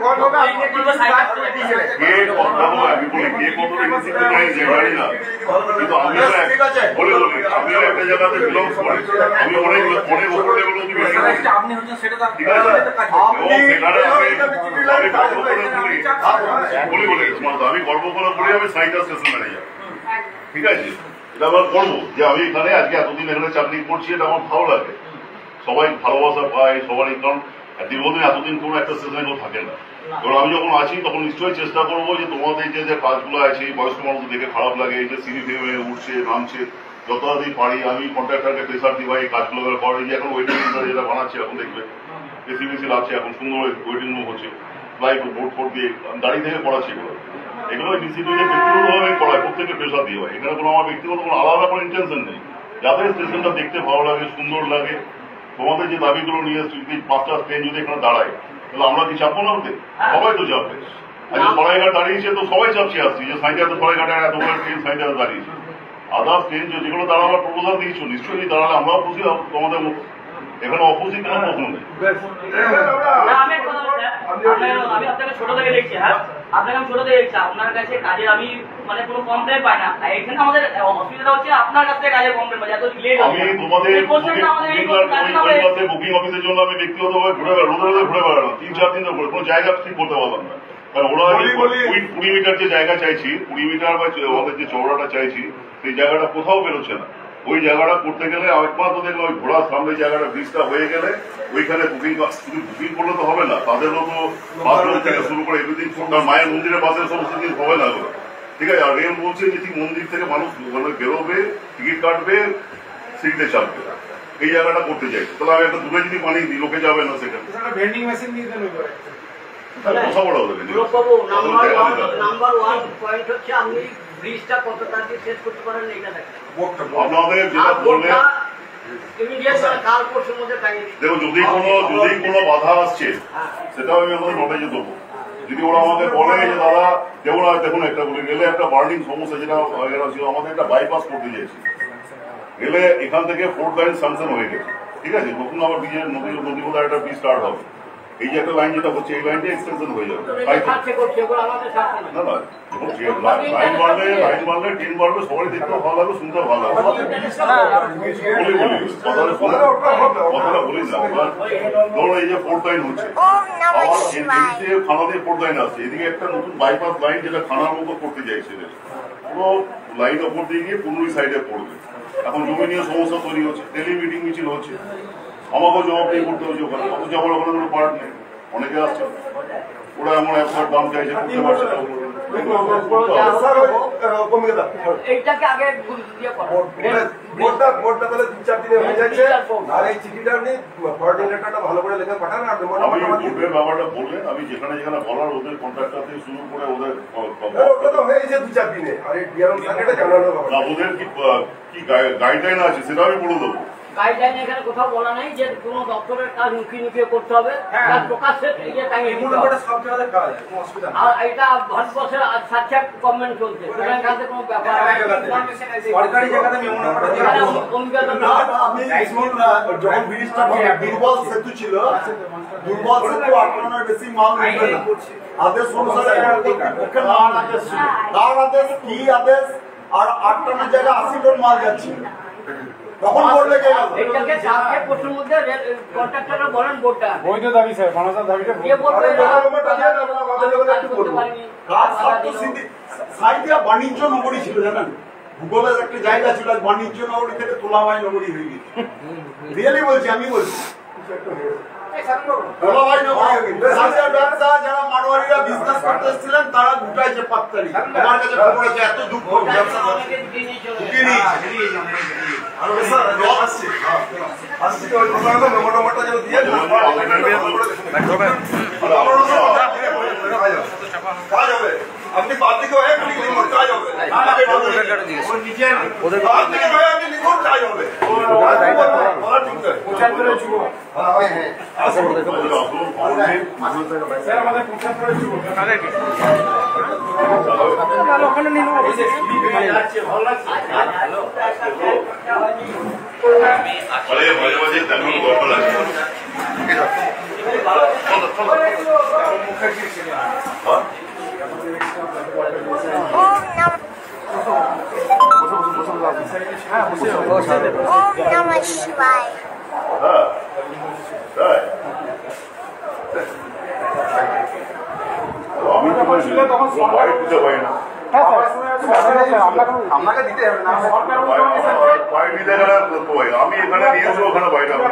গর্ব হবে আপনি একটি কাজ করে দিয়েছিলেন। আমি বলি কে কতটা ইনসিকিউর জানি না, কিন্তু আমিও একটা জায়গাতে বিলংস করি, আমি অনেক উপর লেভেল অব্দি বেশি ঠিক আছে, আমি গর্ব করে বলি আমি সাইন্টার স্টেশন ম্যানেজার, ঠিক আছে, এটা আমার গর্ব যে আমি এখানে আজকে এতদিন এখানে চাকরি করছি, এটা আমার ভালো লাগে, সবাই ভালোবাসা পায় সবারই, কারণ দীর্ঘদিন এতদিন কোনো একটা স্টেশনে কেউ থাকে না। কারণ আমি যখন আছি তখন নিশ্চয়ই চেষ্টা করবো যে তোমাদের যে কাজগুলো আছে, বয়স্ক মানুষ দেখে খারাপ লাগে, এই যে সিঁড়ি থেকে উঠছে নামছে, যত তাড়াতাড়ি পারি আমি কন্ট্রাক্টরকে প্রেসার দিই ভাই এই কাজগুলো করে, যে এখন ওয়েটিং রুম যেটা বানাচ্ছে এখন দেখবে এসি মেসি লাগছে, এখন সুন্দর ওয়েটিং রুম হচ্ছে, লাইট বোর্ড ফোর্ড দিয়ে দাঁড়িয়ে থেকে করাচ্ছে এগুলো, এগুলো ডিসিপ্লিনে ব্যক্তিগতভাবে করায়, প্রত্যেককে প্রেশার দিয়ে হয়। এখানে কোনো আমার ব্যক্তিগত কোনো আলাদা কোনো ইন্টেনশন নেই। যাতে স্টেশনটা দেখতে ভালো লাগে, সুন্দর লাগে, তোমাদের যে দাবিগুলো নিয়ে 5টা ট্রেন যদি এখানে দাঁড়ায় তাহলে আমরা কি চাপবো না? সবাই তো চাপবে। আচ্ছা সরাইঘাট দাঁড়িয়েছে তো সবাই চাপছে আসছি যে সাঁইথিয়াতে সরাইঘাটে এতগুলো ট্রেন সাঁইথিয়াতে দাঁড়িয়েছে। আদার্স ট্রেন যেগুলো দাঁড়াবার প্রপোজাল দিয়েছো নিশ্চয়ই দাঁড়ালে আমরাও খুশি হব। তোমাদের এখানে অপোজিট কোনো প্রশ্ন নেই। আমি আপনাকে ছোট থেকে দেখছি, হ্যাঁ আপনাকে আমি ছোট থেকে দেখছি, আপনার কাছে কাজের আমি মানে কোনো কমপ্লেন পাই না। এখানে আমাদের অসুবিধা হচ্ছে আপনার কাছ থেকে কাজের কমপ্লেন পাই, এত লেট আমি তোমাদের বুকিং অফিসের জন্য আমি ব্যক্তিগতভাবে ঘুরে রোদে ঘুরে বেড়ালাম 3-4 দিন ধরে, কোনো জায়গা ঠিক করতে পারলাম না। কারণ ওরা 20 মিটার যে জায়গা চাইছি, 20 মিটার বা আমাদের যে চৌড়াটা চাইছি সেই জায়গাটা কোথাও বেরোচ্ছে না। ওই জায়গাটা করতে গেলে একমাত্র দেখলাম ওই ঘোড়ার সামনে জায়গাটা ব্রিজটা হয়ে গেলে ওইখানে বুকিং, শুধু বুকিং করলে তো হবে না, তাদেরও তো বাথরুম থেকে শুরু করে এভরিথিং, মায়ের মন্দিরের পাশে সমস্ত জিনিস হবে না। ঠিক আছে, আর রেল বলছে যে মন্দির থেকে মানুষ বেরোবে, টিকিট কাটবে, সিটে চাপবে, এই জায়গাটা করতে চাই। তাহলে আমি একটা দূরে যদি বানিয়ে দিই লোকে যাবে না সেখানে। ভেন্ডিং মেশিন নিয়ে দেন নাম্বার 1 পয়েন্ট হচ্ছে আপনি ব্রিজটা কত তাড়াতাড়ি শেষ করতে পারেন এটা দেখেন। আপনাদের যেটা বললেন দেখো যদি কোনো বাধা আসছে সেটাও আমি আমাদের নোটিশে দেবো। যদি ওরা আমাকে বলে যে দাদা যেমন দেখুন একটা বলে গেলে একটা বার্নিং সমস্যা যেটা ছিল, আমাদের একটা বাইপাস করতে চাইছি, গেলে এখান থেকে 4 লাইন স্যাংশন হয়ে গেছে। ঠিক আছে, নতুন আবার নদী বোধহয় একটা ব্রিজ স্টার্ট হবে। এই যে একটা লাইন যেটা হচ্ছে এই লাইনটা এক্সটেনশন হয়ে যাবে। না না লাইন বাড়লে ট্রেন বাড়বে, সবাই দেখতেও ভালো লাগবে, শুনতে ভালো লাগবে। কথাটা বলি না, ধরো এই যে 4 লাইন হচ্ছে, আবার এদিকে খানা দিয়ে 4 লাইন আসছে, এদিকে একটা নতুন বাইপাস লাইন যেটা খানার মতো করতে চাইছিলেন, পুরো লাইন ওপর দিয়ে গিয়ে 15 সাইডে পড়বে। এখন জমি নিয়ে সমস্যা তৈরি হচ্ছে, ডেলি মিটিং মিছিল হচ্ছে, আমাকেও জবাবদিহি করতে হচ্ছে ওখানে। অথচ আমার ওখানে কোনো পার্ট নেই, অনেকে আসছে, ওরা এমন একবার দাম চাইছে, করতে পারছে না। এইটাকে আগে ভোটটা তাহলে 2-4 দিনে হয়ে যাচ্ছে। আর এই চিঠিটা আপনি কোঅর্ডিনেটরটা ভালো করে লেখা পাঠান। আর আমি ভোটের ব্যাপারটা বললেন, আমি যেখানে যেখানে বলার ওদের কন্ট্রাক্টর থেকে শুরু করে ওদের ওটা তো হয়েছে 2-4 দিনে। আর এই ডিআরএম সার্কেটে জানানো হবে না, ওদের কি গাইডলাইন আছে সেটা আমি বলে দেবো। গাইডলাইন এখানে কোথাও বলা নাই যে কোন দপ্তরের কাজ মুখিয়ে করতে হবে, তার প্রকাশ্যে ইয়ে টাইম সব জায়গায় কাজ, কোনো অসুবিধা নেই। আর এটা ভারতবর্ষে সাক্ষাৎ গভর্নমেন্ট চলছে, সেখানে কাজে কোনো ব্যাপার সরকারি জায়গাতে যখন ব্রিজটা দুর্বল সেতু ছিল, দুর্বল সেতু 8 টনের বেশি মাল নিবে না। আদেশ অনুসারে তার আদেশ কি আদেশ, আর 8 টনের জায়গায় 80 টন মাল যাচ্ছে। তখন বললে যে এটাকে যাকে প্রশ্নের মধ্যে কন্ট্রাক্টররা বলেন বোর্ডটা বৈধ দাবি স্যার, মানুষের দাবিটা কে বলবে সাইডিয়া বাণিজ্য নগরী ছিল জানেন, ভূগোলের একটা জায়গা ছিল, বাণিজ্য নগরী থেকে তোলাবাই নগরী হয়ে গেছে। রিয়েলি বলছি, আমি বলছি তোলাবাই নগরী হয়ে গেছে। ব্যবসা যারা মারোয়ারিরা বিজনেস করতে এসেছিলেন তারা দুটাইছে পাত্তারি। আমার কাছে খবর আছে এত দুঃখ ব্যবসা আপনি বাদ দিকে হয়ে লিখুন কাজ হবে, লিখুন কাজ হবে। ওখানে নিয়ে নেবো। মাঝে মাঝে তেমন গল্প লাগে। Namah Shivaya. আমি তখন ছিল তখন বাইরে দিতে পারি না। আপনাকে দিতে হবে না, বাইরে দিতে গেলে আমি এখানে নিয়েছি ওখানে বাইরে না,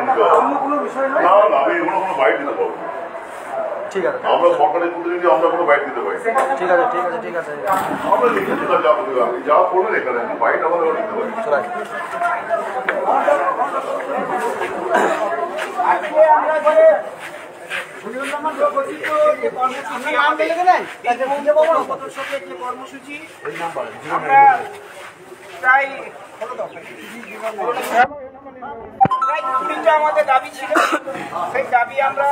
আমি এগুলো কোনো বাইরে দিতে পারবো। ঠিক আছে, আমরা সরকারি প্রতিনিধি, আমরা কোনো বাইরে দিতে পারি। ঠিক আছে, ঠিক আছে, ঠিক আছে, আমরা লিখেছি যা আপনি যা করবেন এখানে বাইরে আমরা দিতে পারি। কর্মসূচি আমরা প্রায় 20টা আমাদের দাবি ছিল, সেই দাবি আমরা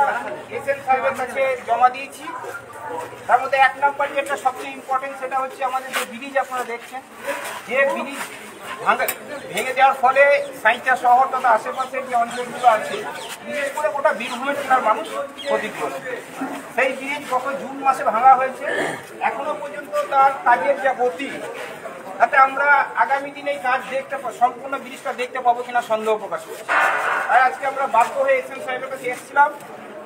এসএন সাহেবের কাছে জমা দিয়েছি। তার মধ্যে 1 নম্বর যেটা সবচেয়ে ইম্পর্টেন্ট সেটা হচ্ছে আমাদের যে ব্রিজ আপনারা দেখছেন, যে ব্রিজ ভেঙে দেওয়ার ফলে সাঁইথিয়া শহর তথা আশেপাশের যে অঞ্চলগুলো আছে বিশেষ করে গোটা বীরভূমের জেলার মানুষ ক্ষতিগ্রস্ত। সেই ব্রিজ গত জুন মাসে ভাঙা হয়েছে, এখনো পর্যন্ত তার কাজের যা গতি তাতে আমরা আগামী দিনে এই কাজ দেখতে সম্পূর্ণ ব্রিজটা দেখতে পাবো কিনা সন্দেহ প্রকাশ করছি। তাই আজকে আমরা বাধ্য হয়ে এসএন সাহেবের কাছে এসেছিলাম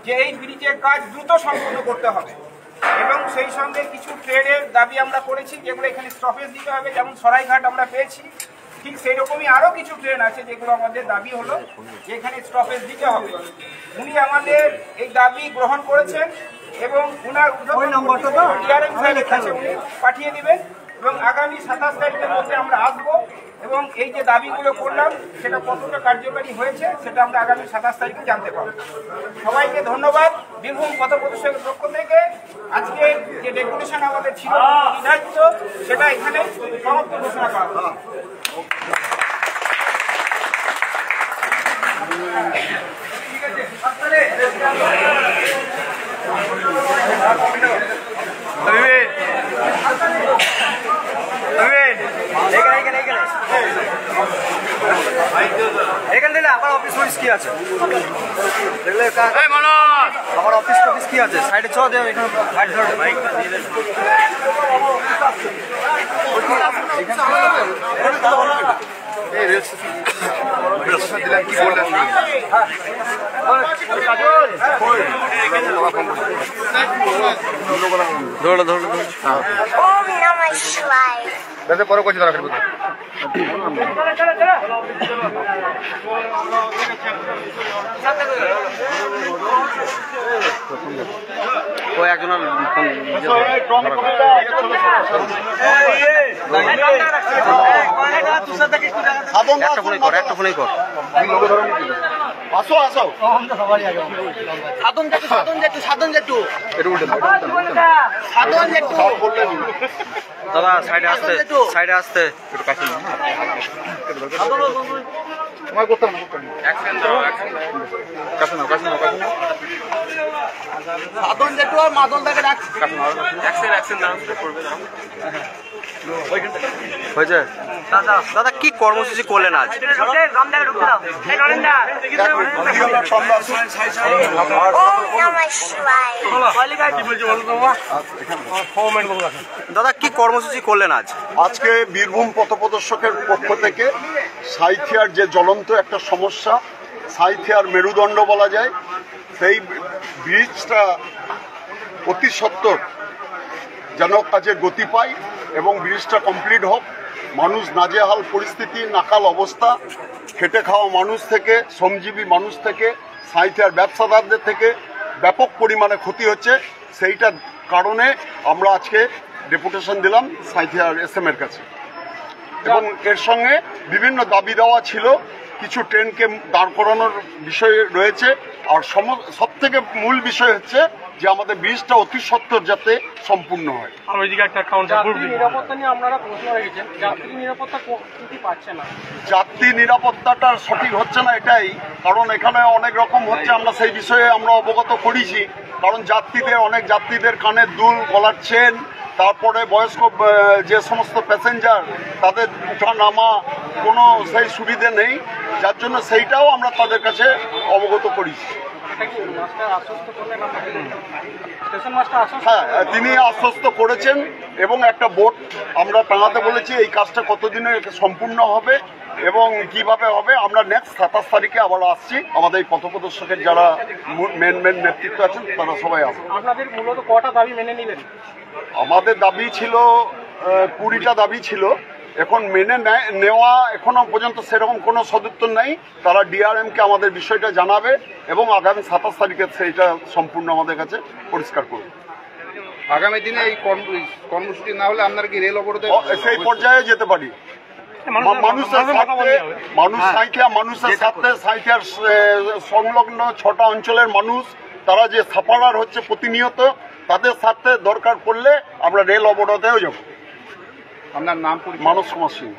যে এই ব্রিজের কাজ দ্রুত সম্পূর্ণ করতে হবে এবং সেই সঙ্গে কিছু ট্রেনের দাবি আমরা করেছি যেগুলো এখানে স্টপেজ দিতে হবে, যেমন সরাইঘাট আমরা পেয়েছি, ঠিক সেই রকমই আরও কিছু ট্রেন আছে যেগুলো আমাদের দাবি হলো যে এখানে স্টপেজ দিতে হবে। উনি আমাদের এই দাবি গ্রহণ করেছেন এবং উনার ডিআরএম সাহেবের কাছে উনি পাঠিয়ে দিবেন এবং আগামী 27 তারিখের মধ্যে আমরা আসবো এবং এই যে দাবিগুলো করলাম সেটা কতটা কার্যকারী হয়েছে সেটা আমরা আগামী 27 তারিখে জানতে পারবো। সবাইকে ধন্যবাদ। বীরভূম পথ প্রদর্শকের পক্ষ থেকে আজকে যে ডেপুটেশন আমাদের ছিল নির্ধারিত সেটা এখানে সমাপ্ত ঘোষণা করা হলো। এখানে দিলে আমার অফিস অফিস কি আছে, দেখলে আমার অফিস অফিস কি আছে, সাইডে চ দেবে এখানে গাড়ি ধরে বাইক ধরো ধরো ওম নমঃ শিবায়। পরে করছি তারা ওই একজন একটা ফোনই কর, একটা ফোনই কর। আসো আসো সাধন জেঠু, সাধন জেঠু, সাধন জেঠু, সাধন জেঠু। দাদা সাইডে আসতে, সাইডে আসতে একটু কাছে তোমায় করতে না, কাছে নাও, কাছে নাও, কাছে নাও। সাধন জেঠু আর মাদল দাকে ডাক, কাছে নাও, হয়েছে। দাদা দাদা কি কর্মসূচি করলেন আজ? ওম নমঃ শিবায়। দাদা কি কর্মসূচি করলেন আজ? আজকে বীরভূম পথপ্রদর্শকের পক্ষ থেকে সাঁইথিয়ার যে জ্বলন্ত একটা সমস্যা, সাঁইথিয়ার মেরুদণ্ড বলা যায়, সেই ব্রিজটা অতি সত্বর যেন কাজে গতি পায় এবং ব্রিজটা কমপ্লিট হোক। মানুষ নাজেহাল পরিস্থিতি, নাকাল অবস্থা, খেটে খাওয়া মানুষ থেকে, শ্রমজীবী মানুষ থেকে, সাঁইথিয়ার ব্যবসাদারদের থেকে ব্যাপক পরিমাণে ক্ষতি হচ্ছে। সেইটার কারণে আমরা আজকে ডেপুটেশন দিলাম সাঁইথিয়ার এসএম এর কাছে এবং এর সঙ্গে বিভিন্ন দাবি দেওয়া ছিল। কিছু ট্রেনকে দাঁড় করানোর বিষয় রয়েছে আর সব থেকে মূল বিষয় হচ্ছে যে আমাদের ব্রিজটা অতি সত্বর যাতে সম্পূর্ণ হয়। যাত্রী নিরাপত্তাটা সঠিক হচ্ছে না, এটাই কারণ এখানে অনেক রকম হচ্ছে। আমরা সেই বিষয়ে আমরা অবগত করেছি, কারণ অনেক যাত্রীদের কানের দুল, গলার চেন, তারপরে বয়স্ক যে সমস্ত প্যাসেঞ্জার তাদের উঠা নামা কোনো সেই সুবিধে নেই, যার জন্য সেইটাও আমরা তাদের কাছে অবগত করেছি। হ্যাঁ, তিনি আশ্বস্ত করেছেন এবং একটা বোর্ড আমরা টাঙাতে বলেছি। এই কাজটা কতদিনে সম্পূর্ণ হবে এবং কিভাবে হবে আমরা নেক্সট 27 তারিখে আবার আসছি। আমাদের এই পথপ্রদর্শকের যারা মেন নেতৃত্ব আছেন তারা সবাই আসবে। আপনাদের মূলত কটা দাবি মেনে নিলেন? আমাদের দাবি ছিল 20টা দাবি ছিল, এখন মেনে নেওয়া এখনো পর্যন্ত সেরকম কোনো সদুত্তর নেই। তারা ডিআরএমকে আমাদের বিষয়টা জানাবে এবং আগামী 27 তারিখে সেইটা সম্পূর্ণ আমাদের কাছে পরিষ্কার করবে। আগামী দিনে এই কর্মসূচি না হলে আপনারা কি রেল অবরোধে সেই পর্যায়ে যেতে পারি? মানুষের সাথে সাঁইথিয়ার সংলগ্ন 6টা অঞ্চলের মানুষ তারা যে সাফারার হচ্ছে প্রতিনিয়ত, তাদের সাথে দরকার পড়লে আমরা রেল অবরোধেও যাব। আপনার নাম মানস কুমার সিং।